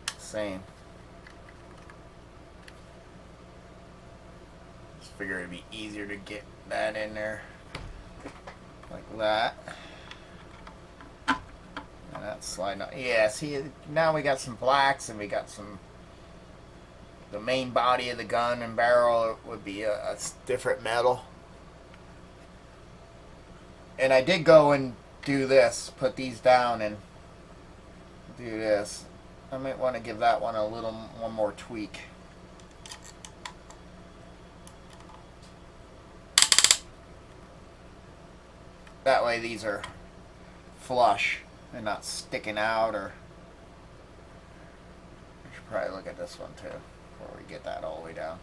the same. Just figured it'd be easier to get that in there like that. And that's sliding up. Yeah, see, now we got some blacks and we got some. The main body of the gun and barrel would be a different metal. And I did go and do this, put these down and do this. I might want to give that one one more tweak. That way these are flush and not sticking out. Or I should probably look at this one too before we get that all the way down.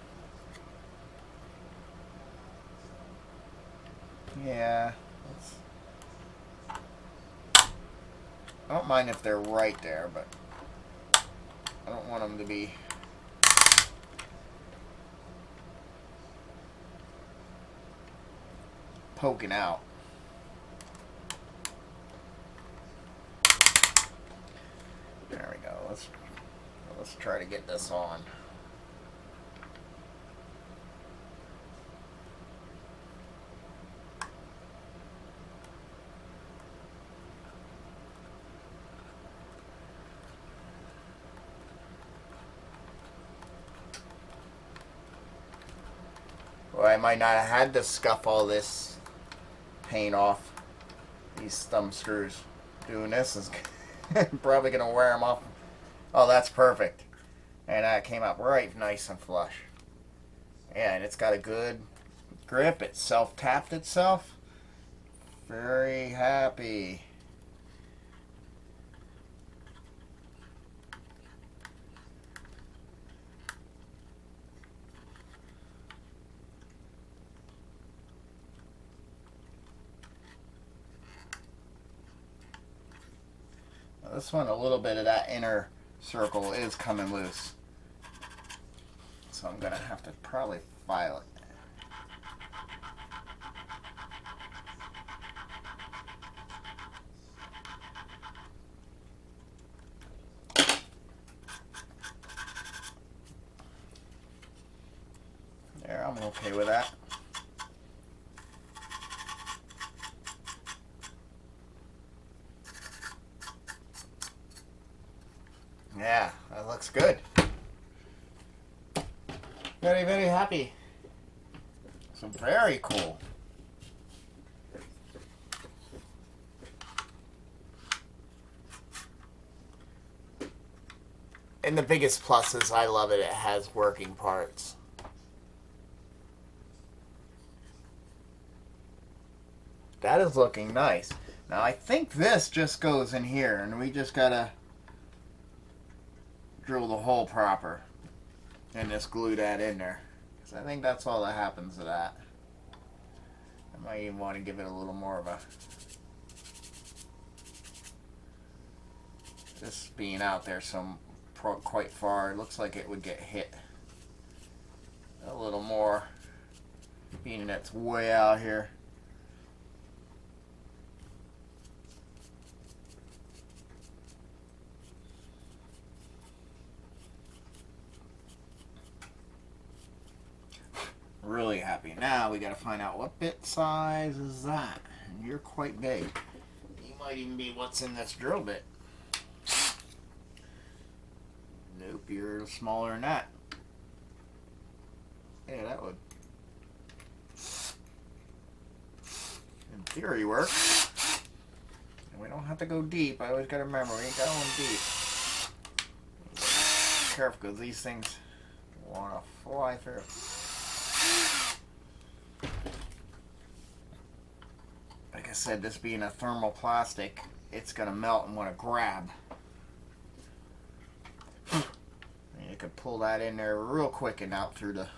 Yeah. I don't mind if they're right there, but I don't want them to be poking out. There we go. Let's try to get this on. Well, I might not have had to scuff all this paint off. These thumb screws. Doing this is probably going to wear them off. Oh, that's perfect. And that came out right nice and flush. Yeah, and it's got a good grip. It self-tapped itself. Very happy. This one, a little bit of that inner circle is coming loose. So I'm going to have to probably file it. There, I'm okay with that. Yeah, that looks good. Very, very happy. So very cool. And the biggest plus is I love it. It has working parts. That is looking nice. Now I think this just goes in here and we just gotta drill the hole proper and just glue that in there, because I think that's all that happens to that. I might even want to give it a little more of a, this being out there quite far, it looks like it would get hit a little more, being that it's way out here. Really happy. Now we got to find out what bit size is that. And you're quite big. You might even be what's in this drill bit. Nope, you're smaller than that. Yeah, that would, in theory, work. And we don't have to go deep. I always got to remember, we ain't going deep. Careful, because these things want to fly through. Like I said, this being a thermoplastic, it's going to melt and want to grab. And you could pull that in there real quick and out through the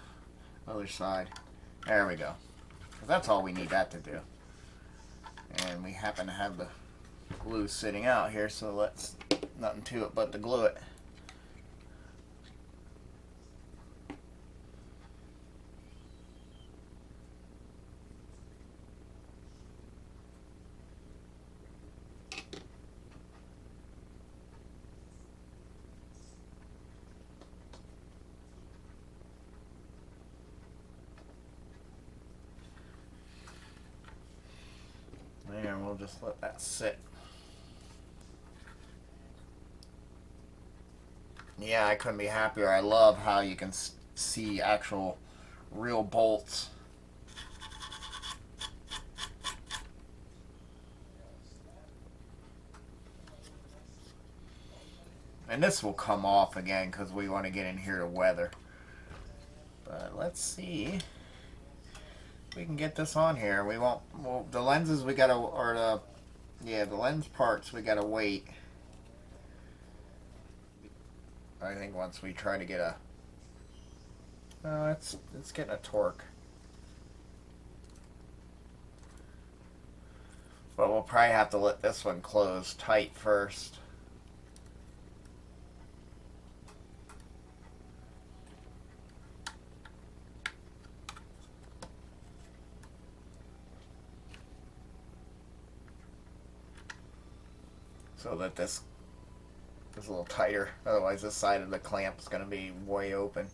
other side. There we go. Because that's all we need that to do. And we happen to have the glue sitting out here, so let's, nothing to it but to glue it. we'll just let that sit. Yeah, I couldn't be happier. I love how you can see actual real bolts. And this will come off again because we want to get in here to weather. But let's see if we can get this on here. We won't. Well, the lenses we gotta, or the lens parts we gotta wait. I think once we try to get a, it's getting a torque. But we'll probably have to let this one close tight first. So that this is a little tighter. Otherwise this side of the clamp is going to be way open.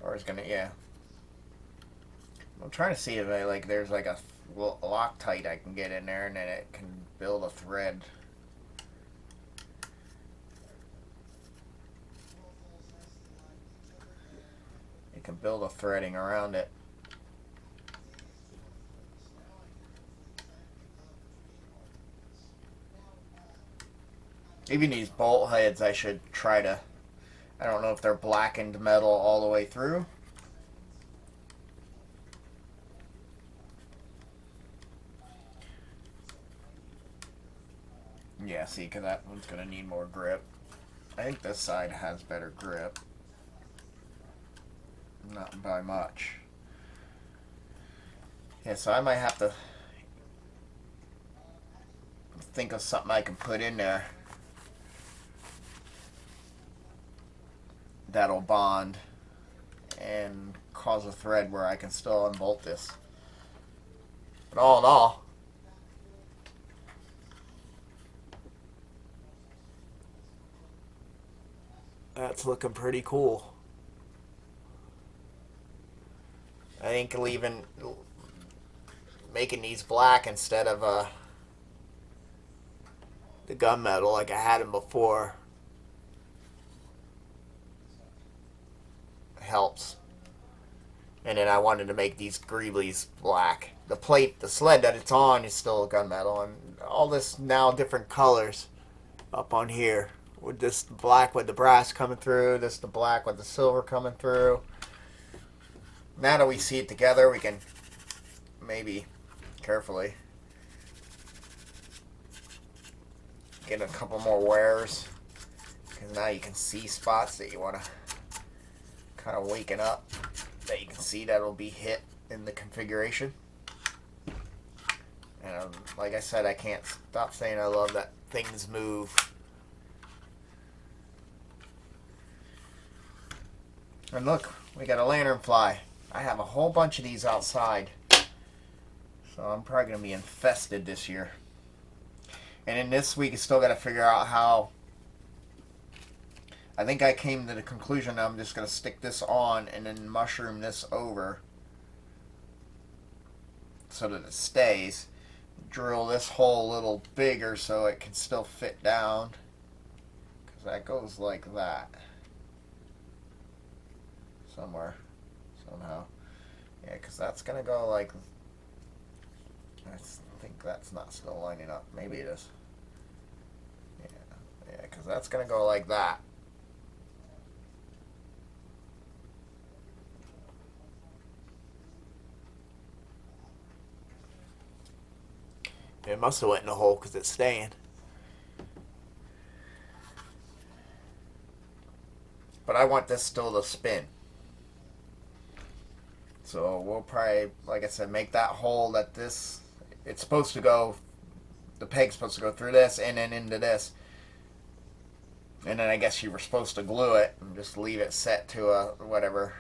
Or it's going to, yeah. I'm trying to see if there's like a Loctite I can get in there and then it can build a thread. It can build a threading around it. Even these bolt heads I should try to, I don't know if they're blackened metal all the way through. Yeah, see, because that one's going to need more grip. I think this side has better grip. Not by much. Yeah, so I might have to think of something I can put in there that'll bond and cause a thread where I can still unbolt this. But all in all, that's looking pretty cool. I think making these black instead of the gunmetal like I had them before helps. And then I wanted to make these greeblies black. The plate, the sled that it's on is still gunmetal, and all this now different colors up on here. With this black with the brass coming through, this the black with the silver coming through. Now that we see it together, we can maybe carefully get a couple more wears, because now you can see spots that you want to kind of waken up, that you can see that'll be hit in the configuration. And like I said, I can't stop saying I love that things move. And look, we got a lanternfly. I have a whole bunch of these outside, so I'm probably going to be infested this year. And in this week, I still got to figure out how. I think I came to the conclusion that I'm just going to stick this on and then mushroom this over so that it stays. Drill this hole a little bigger so it can still fit down, because that goes like that. Somewhere, somehow. Yeah, because that's going to go like, I think that's not still lining up. Maybe it is. Yeah, because that's going to go like that. It must have went in the hole because it's staying. But I want this still to spin. So we'll probably, like I said, make that hole that this, it's supposed to go, the peg's supposed to go through this and then into this. And then I guess you were supposed to glue it and just leave it set to a whatever.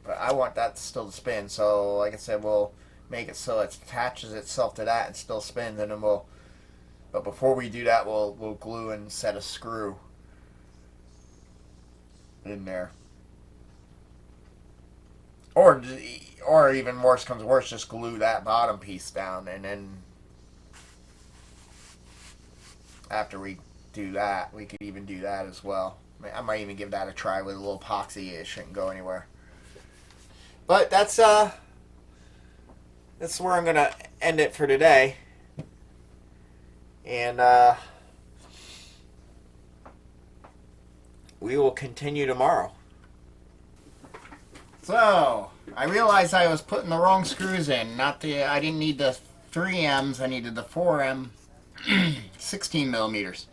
But I want that still to spin. So like I said, we'll make it so it attaches itself to that and still spins. And then but before we do that, we'll glue and set a screw or even worse comes worse, just glue that bottom piece down, and then after we do that, we could even do that as well. I might even give that a try with a little epoxy. It shouldn't go anywhere. But that's where I'm gonna end it for today. And we will continue tomorrow. So I realized I was putting the wrong screws in. I didn't need the 3Ms. I needed the 4M 16 millimeters,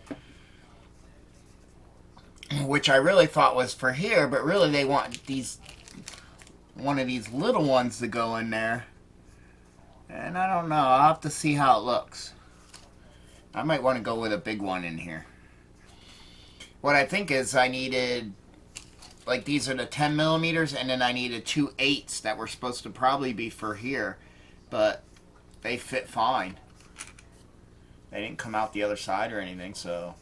which I really thought was for here, but really they want one of these little ones to go in there. And I don't know. I'll have to see how it looks. I might want to go with a big one in here. What I think is I needed, like, these are the 10 millimeters, and then I needed 2 8s that were supposed to probably be for here, but they fit fine. They didn't come out the other side or anything, so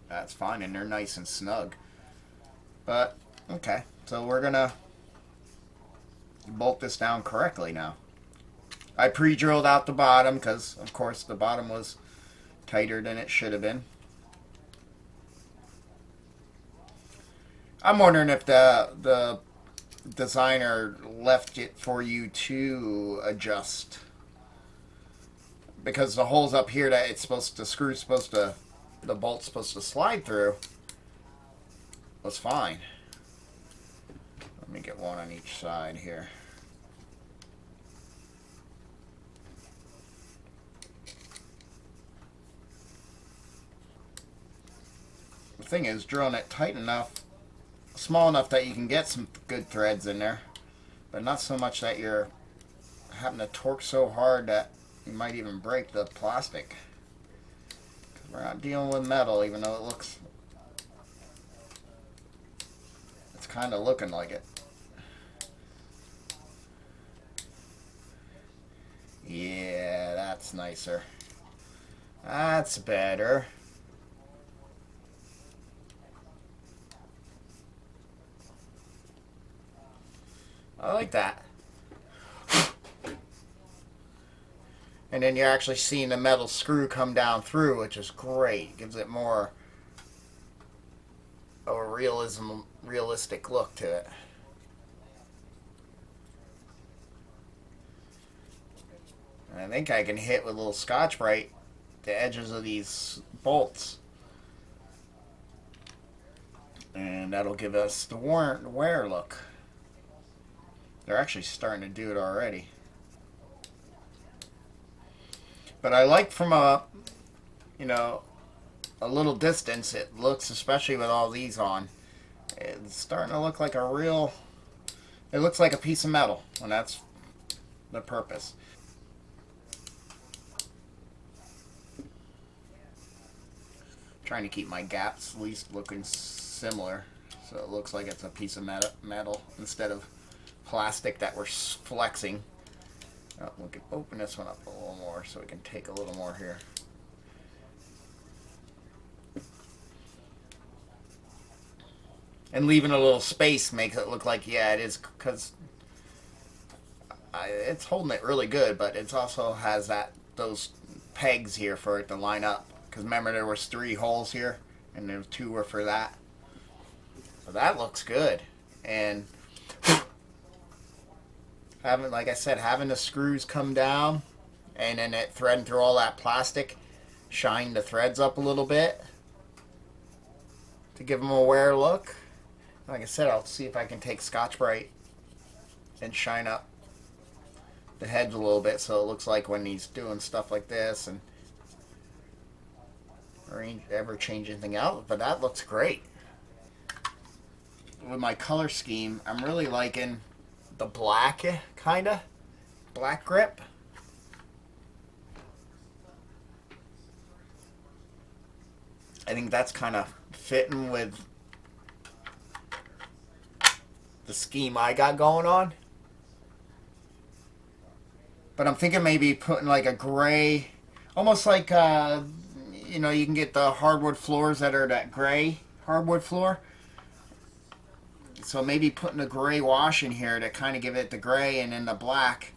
that's fine, and they're nice and snug. But, okay, so we're gonna bolt this down correctly now. I pre-drilled out the bottom because, of course, the bottom was tighter than it should have been. I'm wondering if the designer left it for you to adjust, because the holes up here that the bolt's supposed to slide through was fine. Let me get one on each side here. The thing is, drilling it tight enough, small enough that you can get some good threads in there, but not so much that you're having to torque so hard that you might even break the plastic. We're not dealing with metal, even though it's kind of looking like it. Yeah, that's nicer. That's better. I like that. And then you're actually seeing the metal screw come down through, which is great. Gives it more of a realistic look to it. And I think I can hit with a little Scotch-Brite the edges of these bolts. And that'll give us the wear look. They're actually starting to do it already. But I like from a little distance, it looks, especially with all these on, it's starting to look like it looks like a piece of metal, and that's the purpose. Trying to keep my gaps at least looking similar, so it looks like it's a piece of metal instead of plastic that we're flexing. Oh, we can open this one up a little more so we can take a little more here. And leaving a little space makes it look like, yeah, it is, because it's holding it really good, but it also has those pegs here for it to line up. Because remember, there was 3 holes here, and there 2 were for that. So that looks good. And like I said, having the screws come down and then it threading through all that plastic, shine the threads up a little bit to give them a wear look. Like I said, I'll see if I can take Scotch-Brite and shine up the heads a little bit so it looks like when he's doing stuff like this, and or ever change anything out. But that looks great. With my color scheme, I'm really liking the black, kinda black grip. I think that's kind of fitting with the scheme I got going on. But I'm thinking maybe putting like a gray, almost like you can get the hardwood floors that are that gray hardwood floor. So maybe putting a gray wash in here to kind of give it the gray and then the black.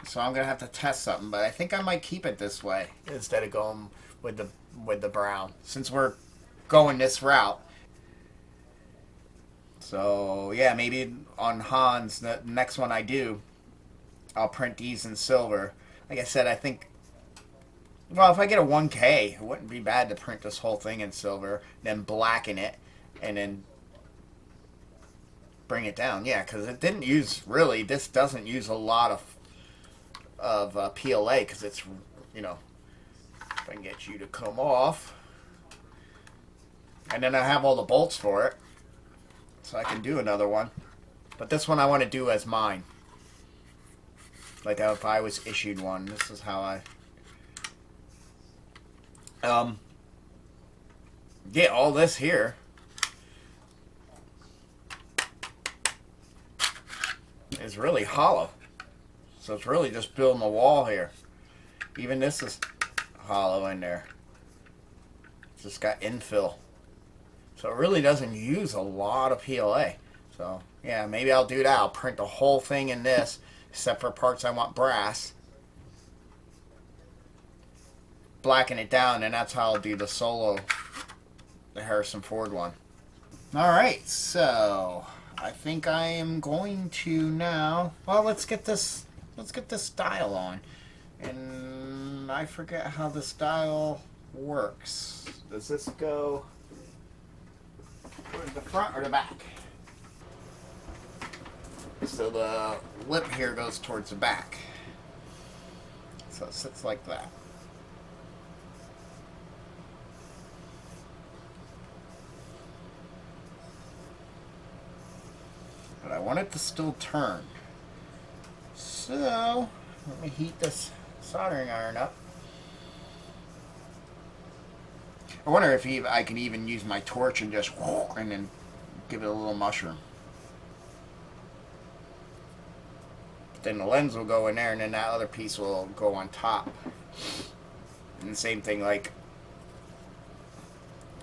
So I'm gonna have to test something, but I think I might keep it this way instead of going with the brown, since we're going this route. So yeah, maybe on Hans, the next one I do, I'll print these in silver. Like I said, I think, well, if I get a 1K, it wouldn't be bad to print this whole thing in silver, then blacken it, and then bring it down. Yeah, because it didn't use, really, this doesn't use a lot of PLA, because it's, you know, if I can get you to come off. And then I have all the bolts for it, so I can do another one. But this one I want to do as mine. Like if I was issued one, this is how I... get all this here. Is really hollow. So it's really just building a wall here. Even this is hollow in there. It's just got infill. So it really doesn't use a lot of PLA. So yeah, maybe I'll do that. I'll print the whole thing in this, except for parts I want brass. Blacken it down, and that's how I'll do the solo, the Harrison Ford one. Alright, so I think I am going to now, well, let's get this dial on. And I forget how this dial works. Does this go towards the front or the back? So the lip here goes towards the back. So it sits like that. But I want it to still turn. So let me heat this soldering iron up. I wonder if I can even use my torch and just and then give it a little mushroom. But then the lens will go in there, and then that other piece will go on top. And the same thing, like,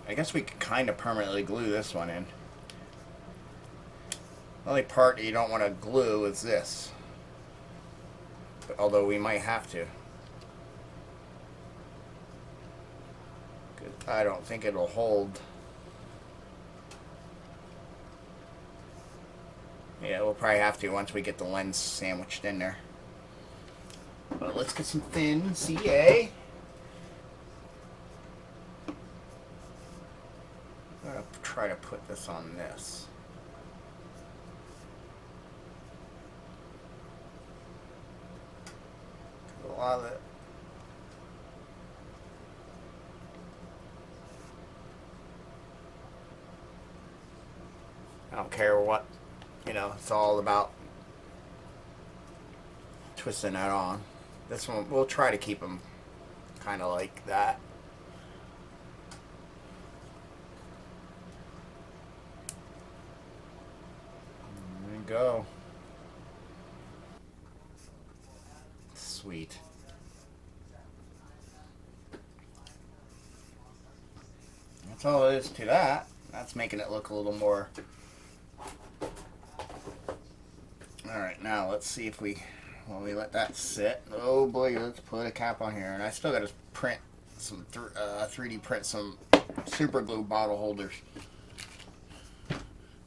I guess we could kind of permanently glue this one in. The only part that you don't want to glue is this. But, although we might have to. I don't think it'll hold. Yeah, we'll probably have to once we get the lens sandwiched in there. But let's get some thin CA. I'm going to try to put this on this. A lot of it. I don't care what, you know, it's all about twisting that on. This one, we'll try to keep them kind of like that. There we go. Sweet. That's all it is to that. That's making it look a little more. Alright, now let's see if we, well, we let that sit. Oh boy, let's put a cap on here. And I still got to print some, 3D print some super glue bottle holders.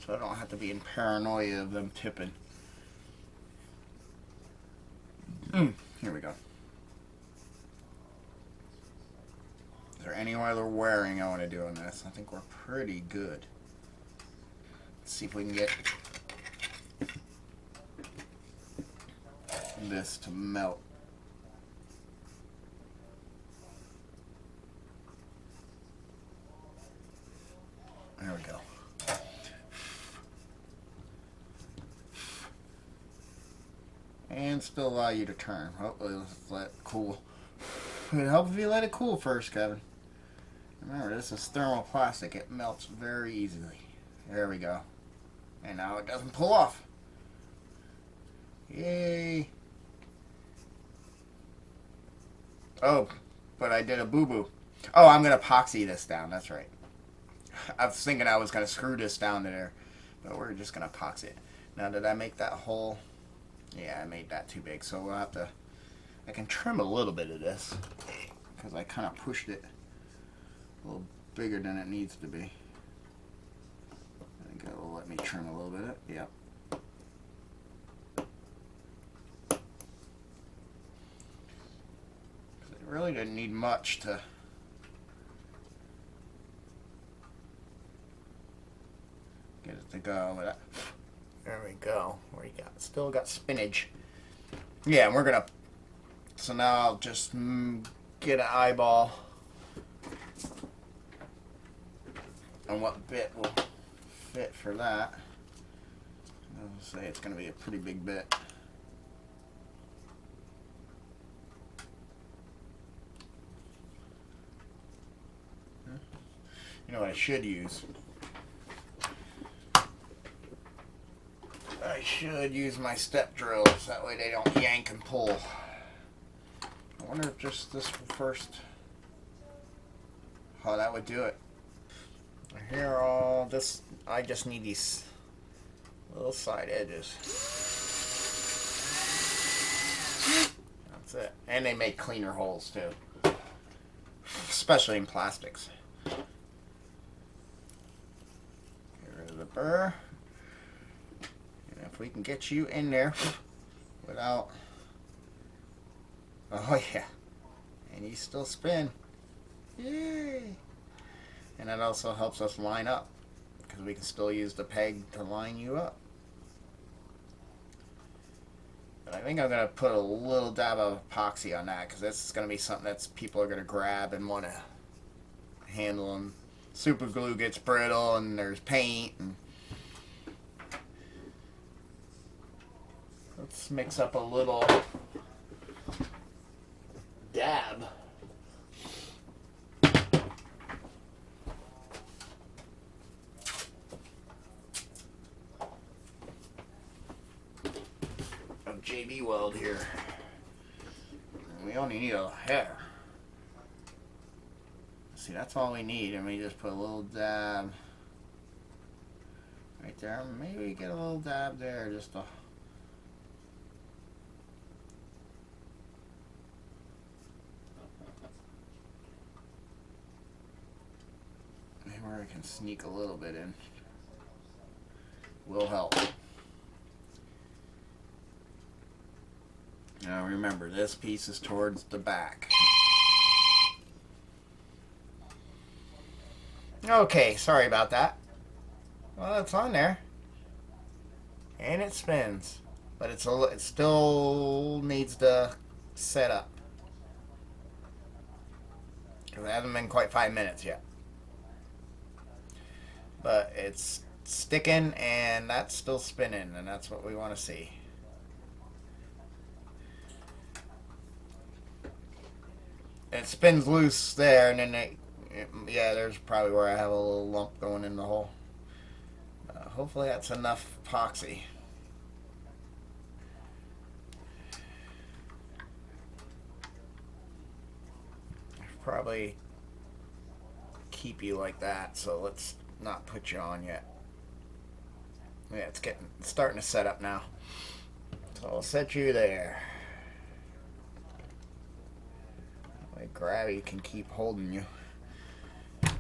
So I don't have to be in paranoia of them tipping. Here we go. Is there any other wearing I want to do on this? I think we're pretty good. Let's see if we can get this to melt. There we go. And still allow you to turn. Hopefully, let's let it cool. It'd help if you let it cool first, Kevin. Remember, this is thermoplastic. It melts very easily. There we go. And now it doesn't pull off. Yay. Oh, but I did a boo-boo. Oh, I'm going to epoxy this down. That's right. I was thinking I was going to screw this down to there. But we're just going to epoxy it. Now, did I make that hole? Yeah, I made that too big, so we'll have to, I can trim a little bit of this because I kind of pushed it a little bigger than it needs to be. I think that will let me trim a little bit of it. Yep. It really didn't need much to get it to go. But there we go. Where you got? Still got spinach. Yeah, and we're gonna. So now I'll just get an eyeball on what bit will fit for that. I'll say it's gonna be a pretty big bit. You know what I should use? I should use my step drills. That way they don't yank and pull. I wonder if just this first... Oh, that would do it. Here all this... I just need these little side edges. That's it. And they make cleaner holes too. Especially in plastics. Get rid of the burr. And if we can get you in there without... Oh yeah. And you still spin. Yay! And that also helps us line up, because we can still use the peg to line you up. But I think I'm going to put a little dab of epoxy on that, because this is going to be something that people are going to grab and want to handle. And super glue gets brittle, and there's paint. And let's mix up a little dab. Of JB Weld here. And we only need a hair. See, that's all we need, and we just put a little dab right there. Maybe get a little dab there, just to where I can sneak a little bit in. Will help. Now remember, this piece is towards the back. Okay, sorry about that. Well, it's on there. And it spins. But it still needs to set up. Because it hasn't been quite 5 minutes yet. But it's sticking and that's still spinning, and that's what we want to see. And it spins loose there, and then yeah, there's probably where I have a little lump going in the hole. Hopefully that's enough epoxy. Probably keep you like that, so let's not put you on yet. Yeah, it's starting to set up now. So I'll set you there. Like gravity can keep holding you.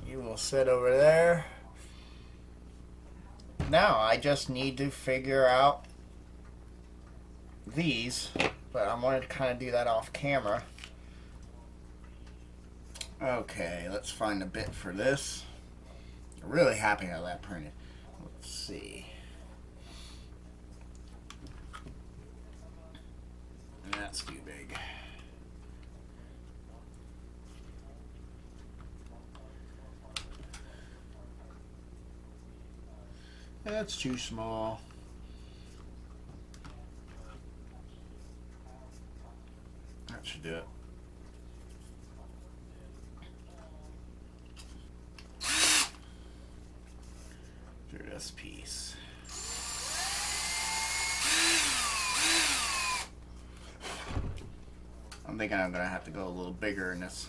You will sit over there. Now I just need to figure out these, but I wanted to kind of do that off camera. Okay, let's find a bit for this. I'm really happy how that printed. Let's see. That's too big. That's too small. That should do it. Through this piece. I'm thinking I'm gonna have to go a little bigger in this.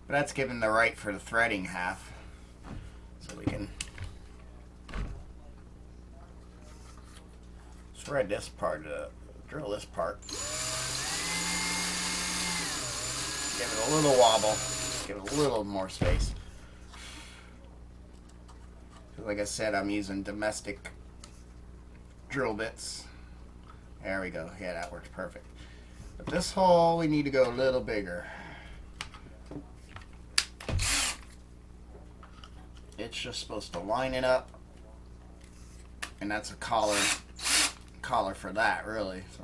But that's given the right for the threading half. So we can thread this part, drill this part. Give it a little wobble. Give it a little more space. Like I said, I'm using domestic drill bits. There we go. Yeah, that works perfect. But this hole, we need to go a little bigger. It's just supposed to line it up. And that's a collar for that, really. So.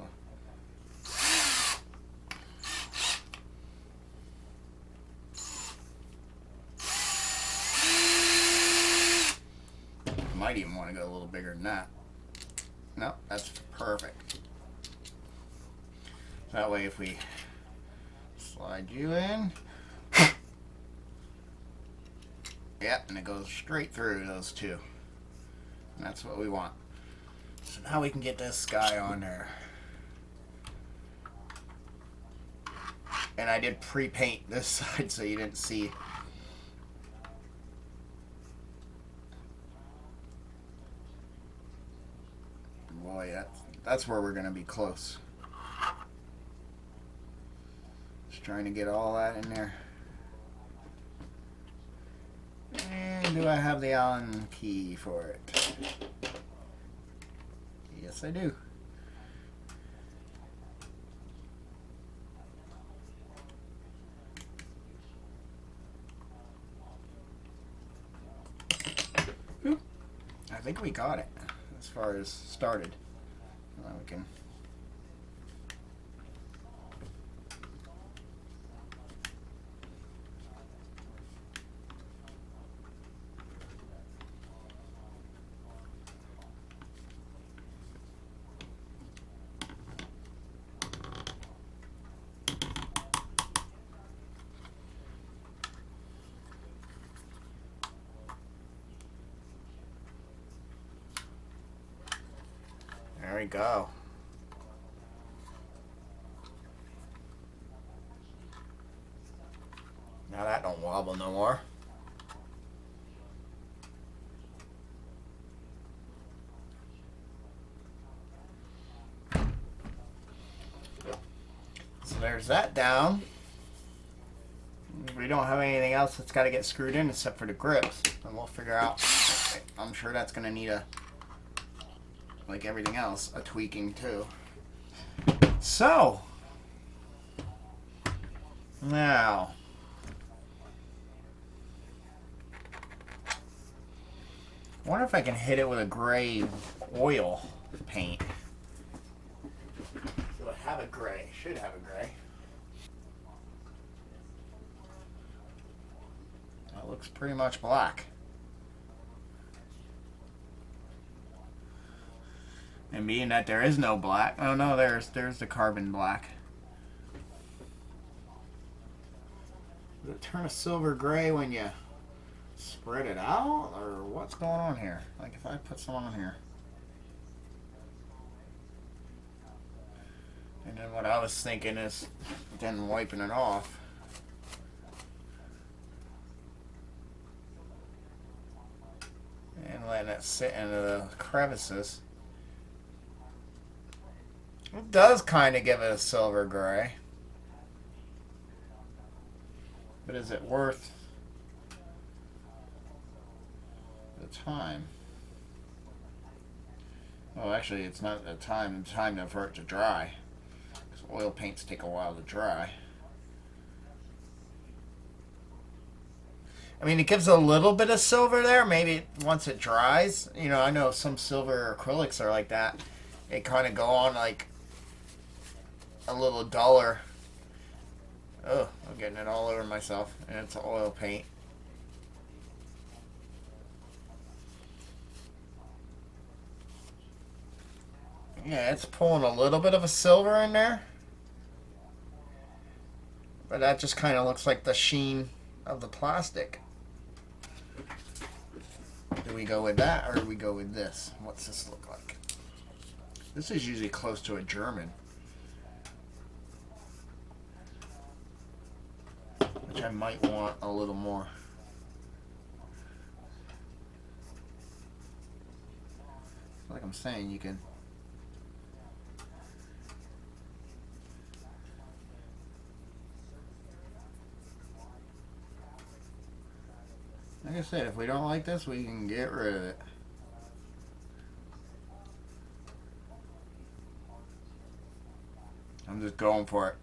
Might even want to go a little bigger than that. No, that's perfect. That way if we slide you in, yeah, and it goes straight through those two. And that's what we want. So now we can get this guy on there. And I did pre-paint this side so you didn't see. Boy, that's where we're going to be close. Just trying to get all that in there. And do I have the on key for it? Yes, I do. I think we got it as far as started. Now we can. There we go. Now that don't wobble no more. So there's that down. We don't have anything else that's got to get screwed in except for the grips. And we'll figure out. I'm sure that's going to need a, like everything else, a tweaking too. So, now, I wonder if I can hit it with a gray oil paint. Do I have a gray? Should have a gray. That looks pretty much black. And being that there is no black, oh no, there's the carbon black. Does it turn a silver gray when you spread it out, or what's going on here? Like if I put some on here. And then what I was thinking is then wiping it off. And letting it sit into the crevices. It does kind of give it a silver gray. But is it worth the time? Well, actually, it's not the time for it to dry. Because oil paints take a while to dry. I mean, it gives a little bit of silver there. Maybe once it dries. You know, I know some silver acrylics are like that. They kind of go on like a little duller. Oh, I'm getting it all over myself. And it's oil paint. Yeah, it's pulling a little bit of a silver in there. But that just kind of looks like the sheen of the plastic. Do we go with that or do we go with this? What's this look like? This is usually close to a German. which I might want a little more. Like I'm saying, you can like I said, if we don't like this, we can get rid of it. I'm just going for it.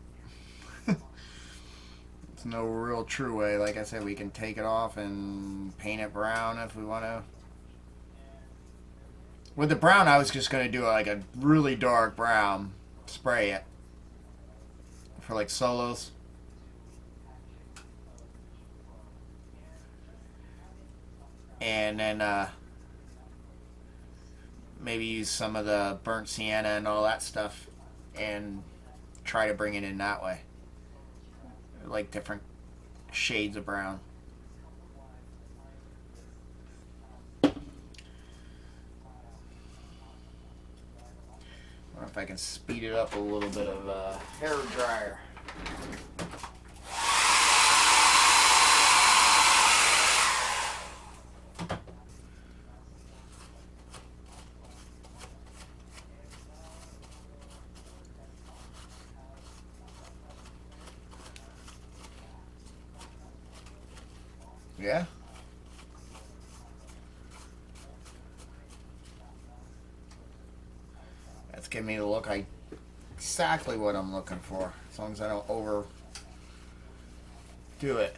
It's no real true way. Like I said, we can take it off and paint it brown if we want to. With the brown, I was just going to do like a really dark brown, spray it for like solos. And then maybe use some of the burnt sienna and all that stuff and try to bring it in that way. Like different shades of brown. Or if I can speed it up a little bit of a hair dryer. Yeah. That's giving me the look exactly what I'm looking for. As long as I don't overdo it.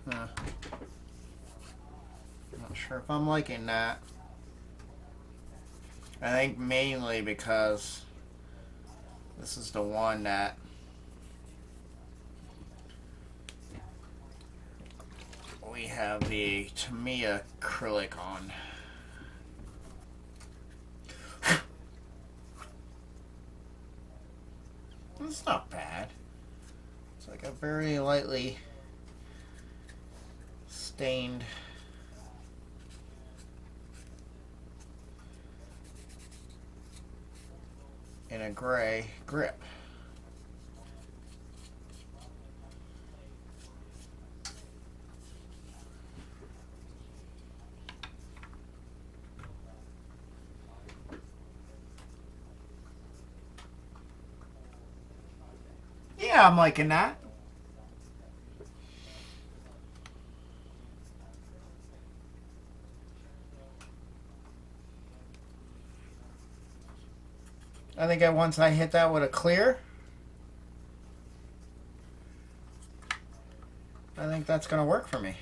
Not sure if I'm liking that. I think mainly because this is the one that we have the Tamiya acrylic on. It's not bad. It's like a very lightly stained in a gray grip. Yeah, I'm liking that. I think once I hit that with a clear, I think that's going to work for me.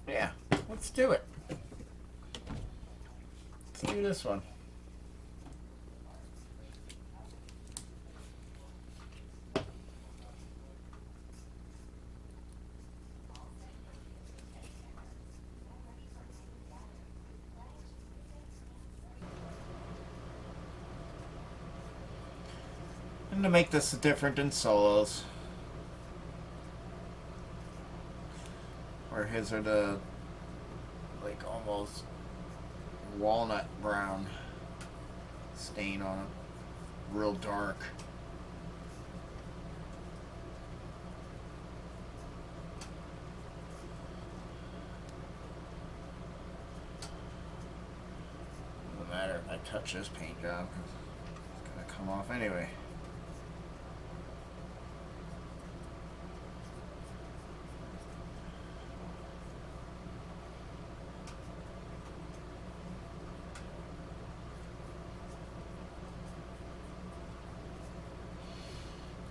Yeah, let's do it. Let's do this one. And to make this different in solos, where his are the like almost walnut brown stain on it, real dark. Doesn't matter if I touch this paint job because it's gonna come off anyway.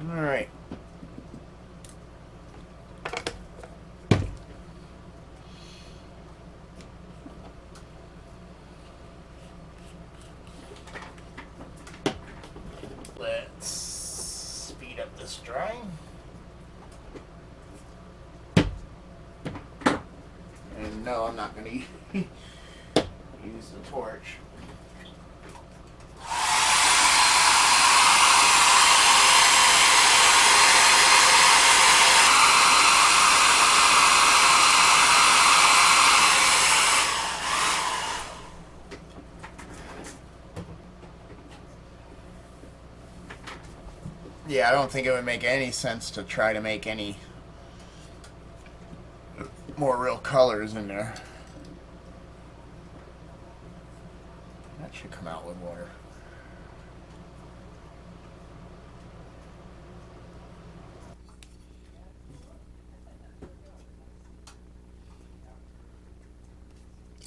All right. not going to use the torch. Yeah, I don't think it would make any sense to try to make any more real colors in there. That should come out with water.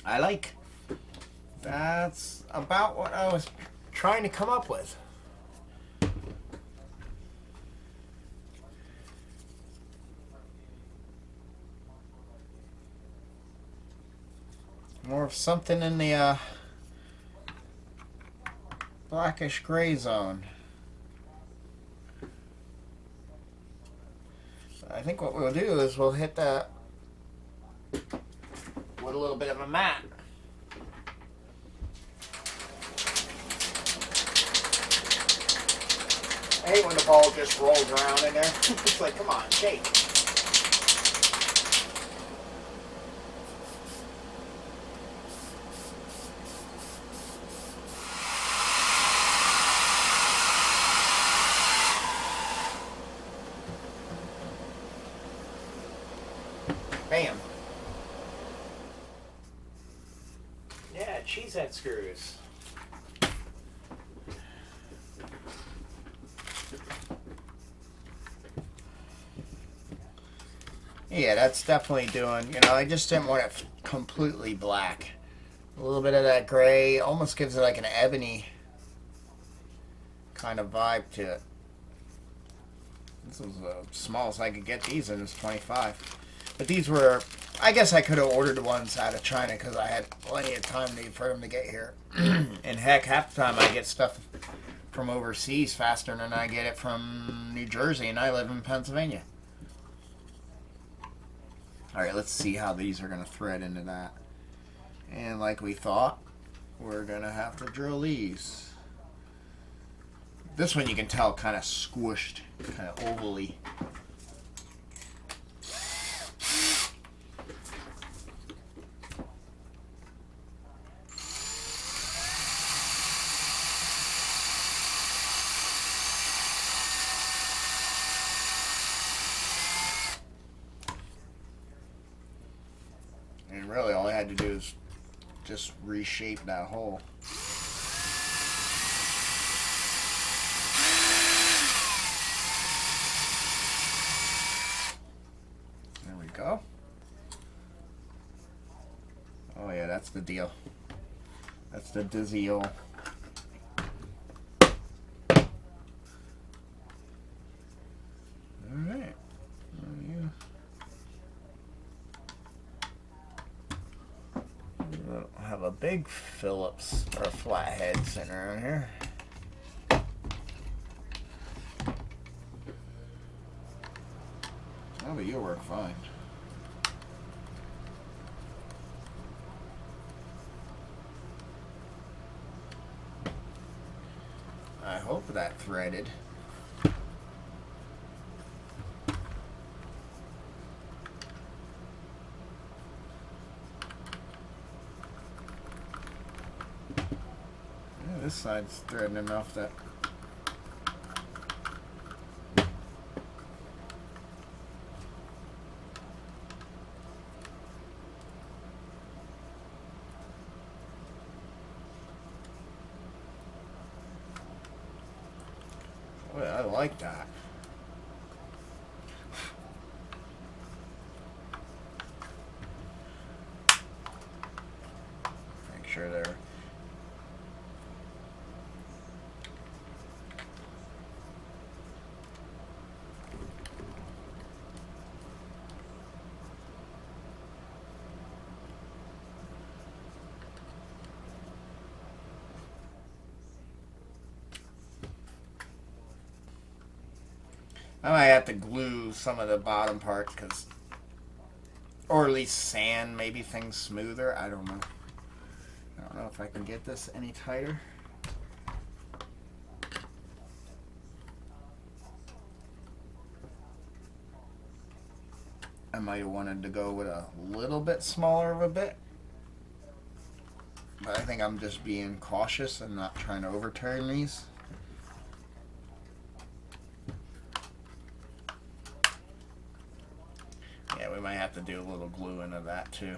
I like. That's about what I was trying to come up with. More of something in the blackish gray zone. I think what we'll do is we'll hit that with a little bit of a mat. I hate when the ball just rolls around in there. It's like, come on, shake. Bam. Yeah, cheesehead screws. Yeah, that's definitely doing, I just didn't want it completely black. A little bit of that gray almost gives it like an ebony kind of vibe to it. This was as small as I could get these in, is 25. But these were, I guess I could have ordered the ones out of China because I had plenty of time for them to get here. And heck, half the time I get stuff from overseas faster than I get it from New Jersey, and I live in Pennsylvania. Alright, let's see how these are going to thread into that. And like we thought, we're going to have to drill these. This one you can tell kind of squished, kind of ovally. And really all I had to do is just reshape that hole. There we go. Oh yeah, that's the deal. That's the deal. Alright. Have a big Phillips or flathead sitting around here. Oh, but you'll work fine. I hope that threaded. This side's threading enough that well, I like that. Make sure they're I might have to glue some of the bottom parts because Or at least sand, maybe things smoother. I don't know. I don't know if I can get this any tighter. I might have wanted to go with a little bit smaller of a bit. But I think I'm just being cautious and not trying to overturn these. Yeah, we might have to do a little glue into that too.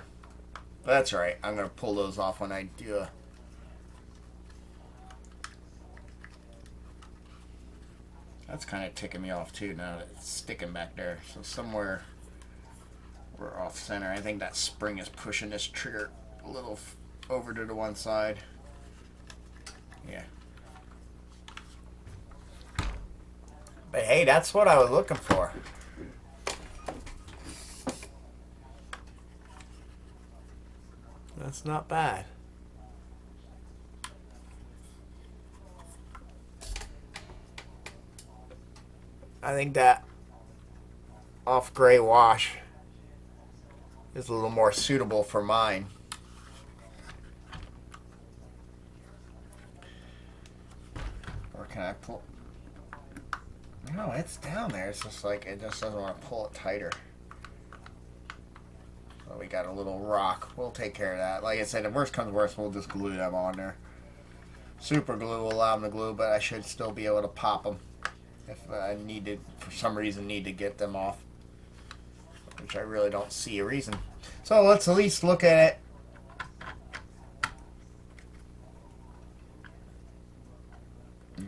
But that's all right. I'm going to pull those off when I do a... That's kind of ticking me off too now that it's sticking back there. So somewhere we're off center. I think that spring is pushing this trigger a little over to the one side. Yeah. But hey, that's what I was looking for. That's not bad. I think that off gray wash is a little more suitable for mine. Or can I pull? No, it's down there. It's just like it just doesn't want to pull it tighter. So we got a little rock. We'll take care of that. Like I said, if worst comes to worst, we'll just glue them on there. Super glue will allow them to glue, but I should still be able to pop them if I needed, for some reason, need to get them off, which I really don't see a reason. So let's at least look at it.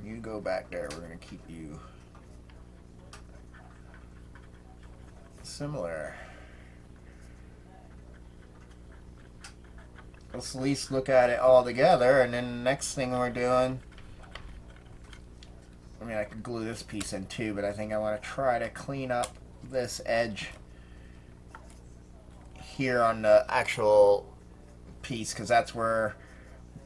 You go back there. We're going to keep you similar. Let's at least look at it all together, and then the next thing we're doing, I mean, I could glue this piece in too, but I think I want to try to clean up this edge here on the actual piece, because that's where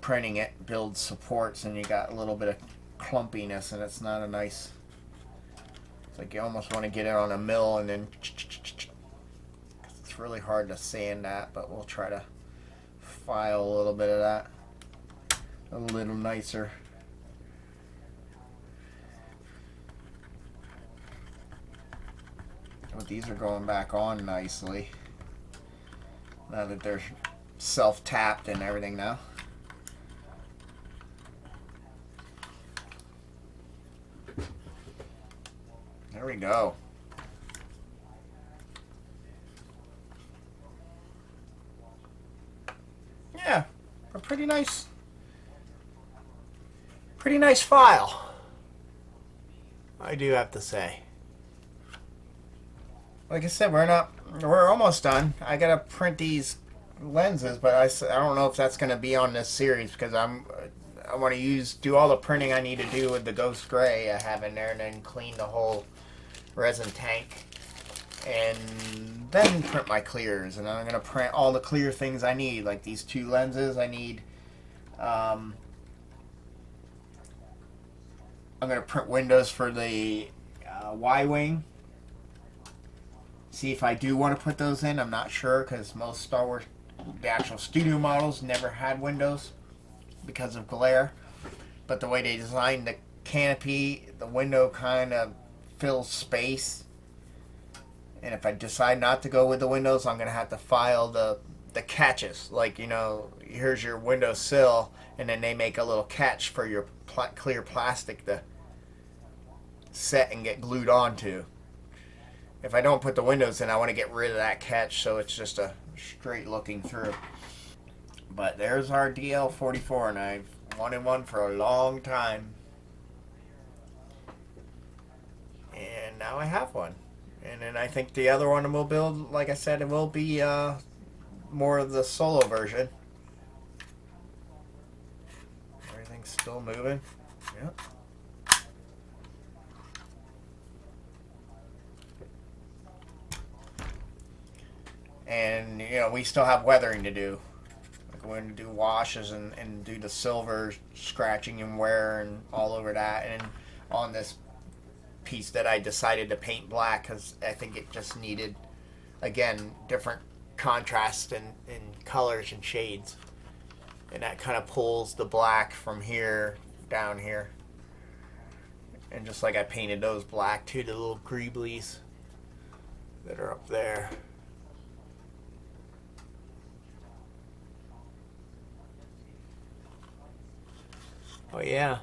printing it builds supports, and you got a little bit of clumpiness, and it's not a nice... It's like you almost want to get it on a mill and then... It's really hard to sand that, but we'll try to file a little bit of that a little nicer. But these are going back on nicely now that they're self-tapped and everything now. There we go. Yeah, a pretty nice file, I do have to say. Like I said, we're almost done. I gotta print these lenses, but I don't know if that's gonna be on this series, because I want to do all the printing I need to do with the Ghost Gray I have in there, and then clean the whole resin tank, and then print my clears. And I'm gonna print all the clear things I need, like these two lenses. I need. I'm gonna print windows for the Y-wing. See if I do want to put those in. I'm not sure, because most Star Wars, the actual studio models, never had windows because of glare. But the way they designed the canopy, the window kind of fills space. And if I decide not to go with the windows, I'm going to have to file the catches. Like, you know, here's your window sill, and then they make a little catch for your clear plastic to set and get glued onto. If I don't put the windows in, I want to get rid of that catch, so it's just a straight looking through. But there's our DL-44, and I've wanted one for a long time. And now I have one. And then I think the other one we'll build, like I said, it will be more of the solo version. Everything's still moving. Yep. And, you know, we still have weathering to do. Like we're going to do washes and do the silver scratching and wear and all over that. And on this piece that I decided to paint black, because I think it just needed, again, different contrast in colors and shades. And that kind of pulls the black from here down here. And just like I painted those black too, the little greeblies that are up there. Oh yeah,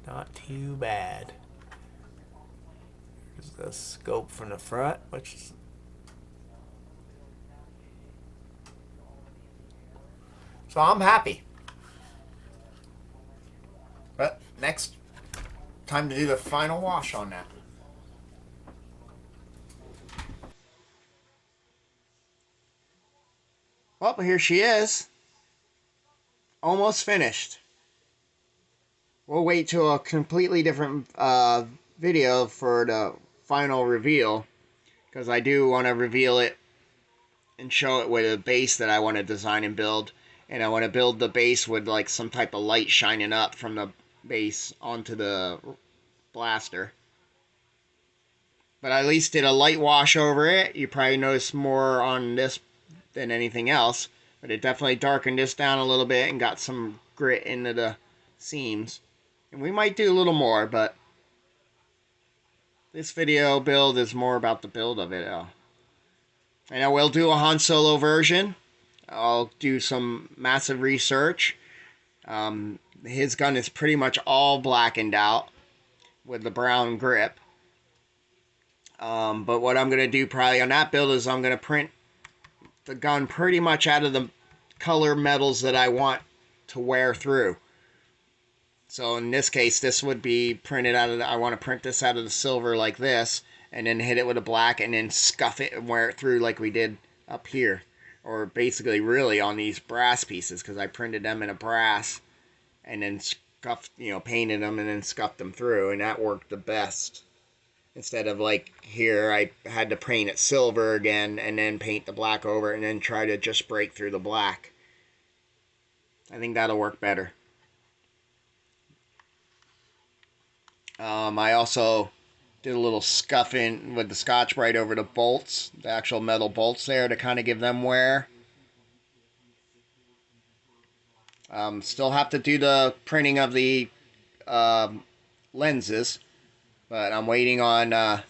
not too bad. There's the scope from the front, which is so I'm happy. But next, time to do the final wash on that. Well, here she is. Almost finished. We'll wait till a completely different video for the final reveal, because I do want to reveal it and show it with a base that I want to design and build. And I want to build the base with like some type of light shining up from the base onto the blaster. But I at least did a light wash over it. You probably noticed more on this than anything else. But it definitely darkened this down a little bit and got some grit into the seams. And we might do a little more, but this video build is more about the build of it. And I will do a Han Solo version. I'll do some massive research. His gun is pretty much all blackened out with the brown grip. But what I'm going to do probably on that build is I'm going to print the gun pretty much out of the color metals that I want to wear through. So in this case, this would be printed out of I want to print this out of the silver like this, and then hit it with a black, and then scuff it and wear it through like we did up here. Or basically really on these brass pieces, because I printed them in a brass, and then scuffed, painted them and then scuffed them through, and that worked the best. Instead of like here, I had to paint it silver again, and then paint the black over, and then try to just break through the black. I think that'll work better. I also did a little scuffing with the Scotch-Brite over the bolts, the actual metal bolts there, to kind of give them wear. Still have to do the printing of the lenses, but I'm waiting on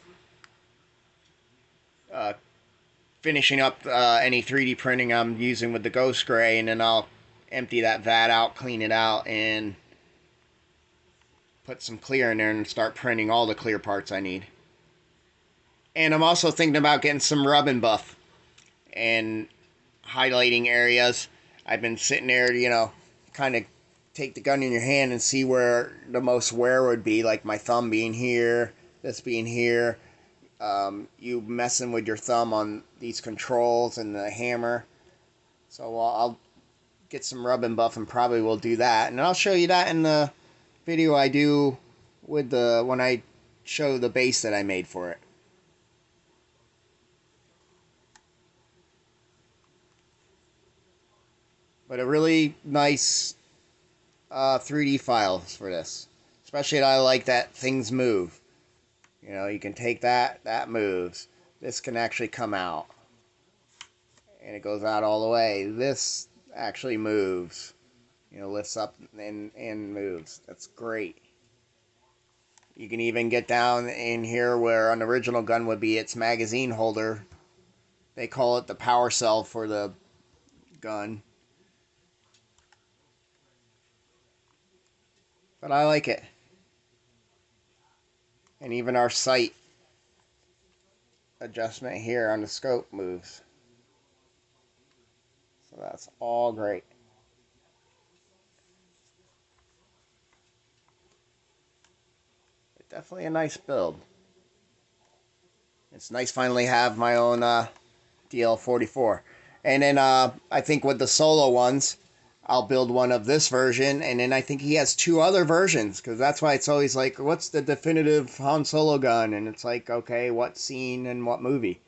finishing up any 3D printing I'm using with the Ghost Gray, and then I'll empty that vat out, clean it out, and put some clear in there and start printing all the clear parts I need. And I'm also thinking about getting some rub and buff and highlighting areas. I've been sitting there, kind of take the gun in your hand and see where the most wear would be, like my thumb being here, this being here. You messing with your thumb on these controls and the hammer. So I'll get some rub and buff and probably will do that. And I'll show you that in the video I do with when I show the base that I made for it. But a really nice 3D files for this. Especially I like that things move. You can take that moves. This can actually come out. And it goes out all the way. This actually moves. Lifts up and moves. That's great. You can even get down in here where an original gun would be its magazine holder. They call it the power cell for the gun. But I like it. And even our sight adjustment here on the scope moves. So that's all great. Definitely a nice build. It's nice finally have my own DL-44. And then I think with the solo ones, I'll build one of this version, and then I think he has 2 other versions, because that's why it's always like, what's the definitive Han Solo gun? And it's like, okay, what scene and what movie?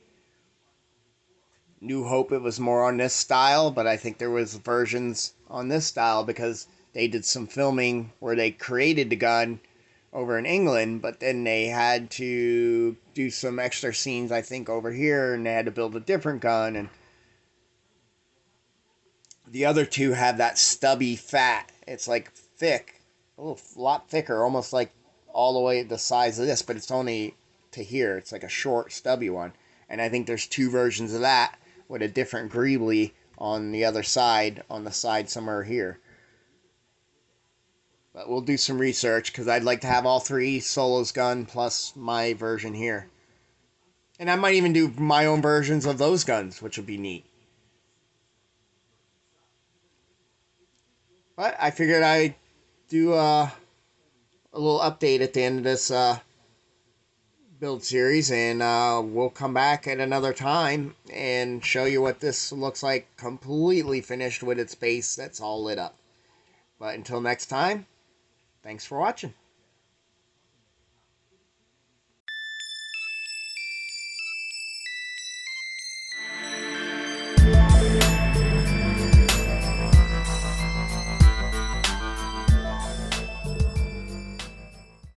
New Hope, it was more on this style, but I think there was versions on this style because they did some filming where they created the gun over in England, but then they had to do some extra scenes, I think, over here, and they had to build a different gun, and the other two have that stubby fat. It's like thick, a lot thicker, almost like all the way the size of this, but it's only to here. It's like a short, stubby one. And I think there's two versions of that with a different greebly on the other side, on the side somewhere here. But we'll do some research because I'd like to have all three Solo's gun plus my version here. And I might even do my own versions of those guns, which would be neat. But I figured I'd do a little update at the end of this build series, and we'll come back at another time and show you what this looks like completely finished with its base that's all lit up. But until next time, thanks for watching.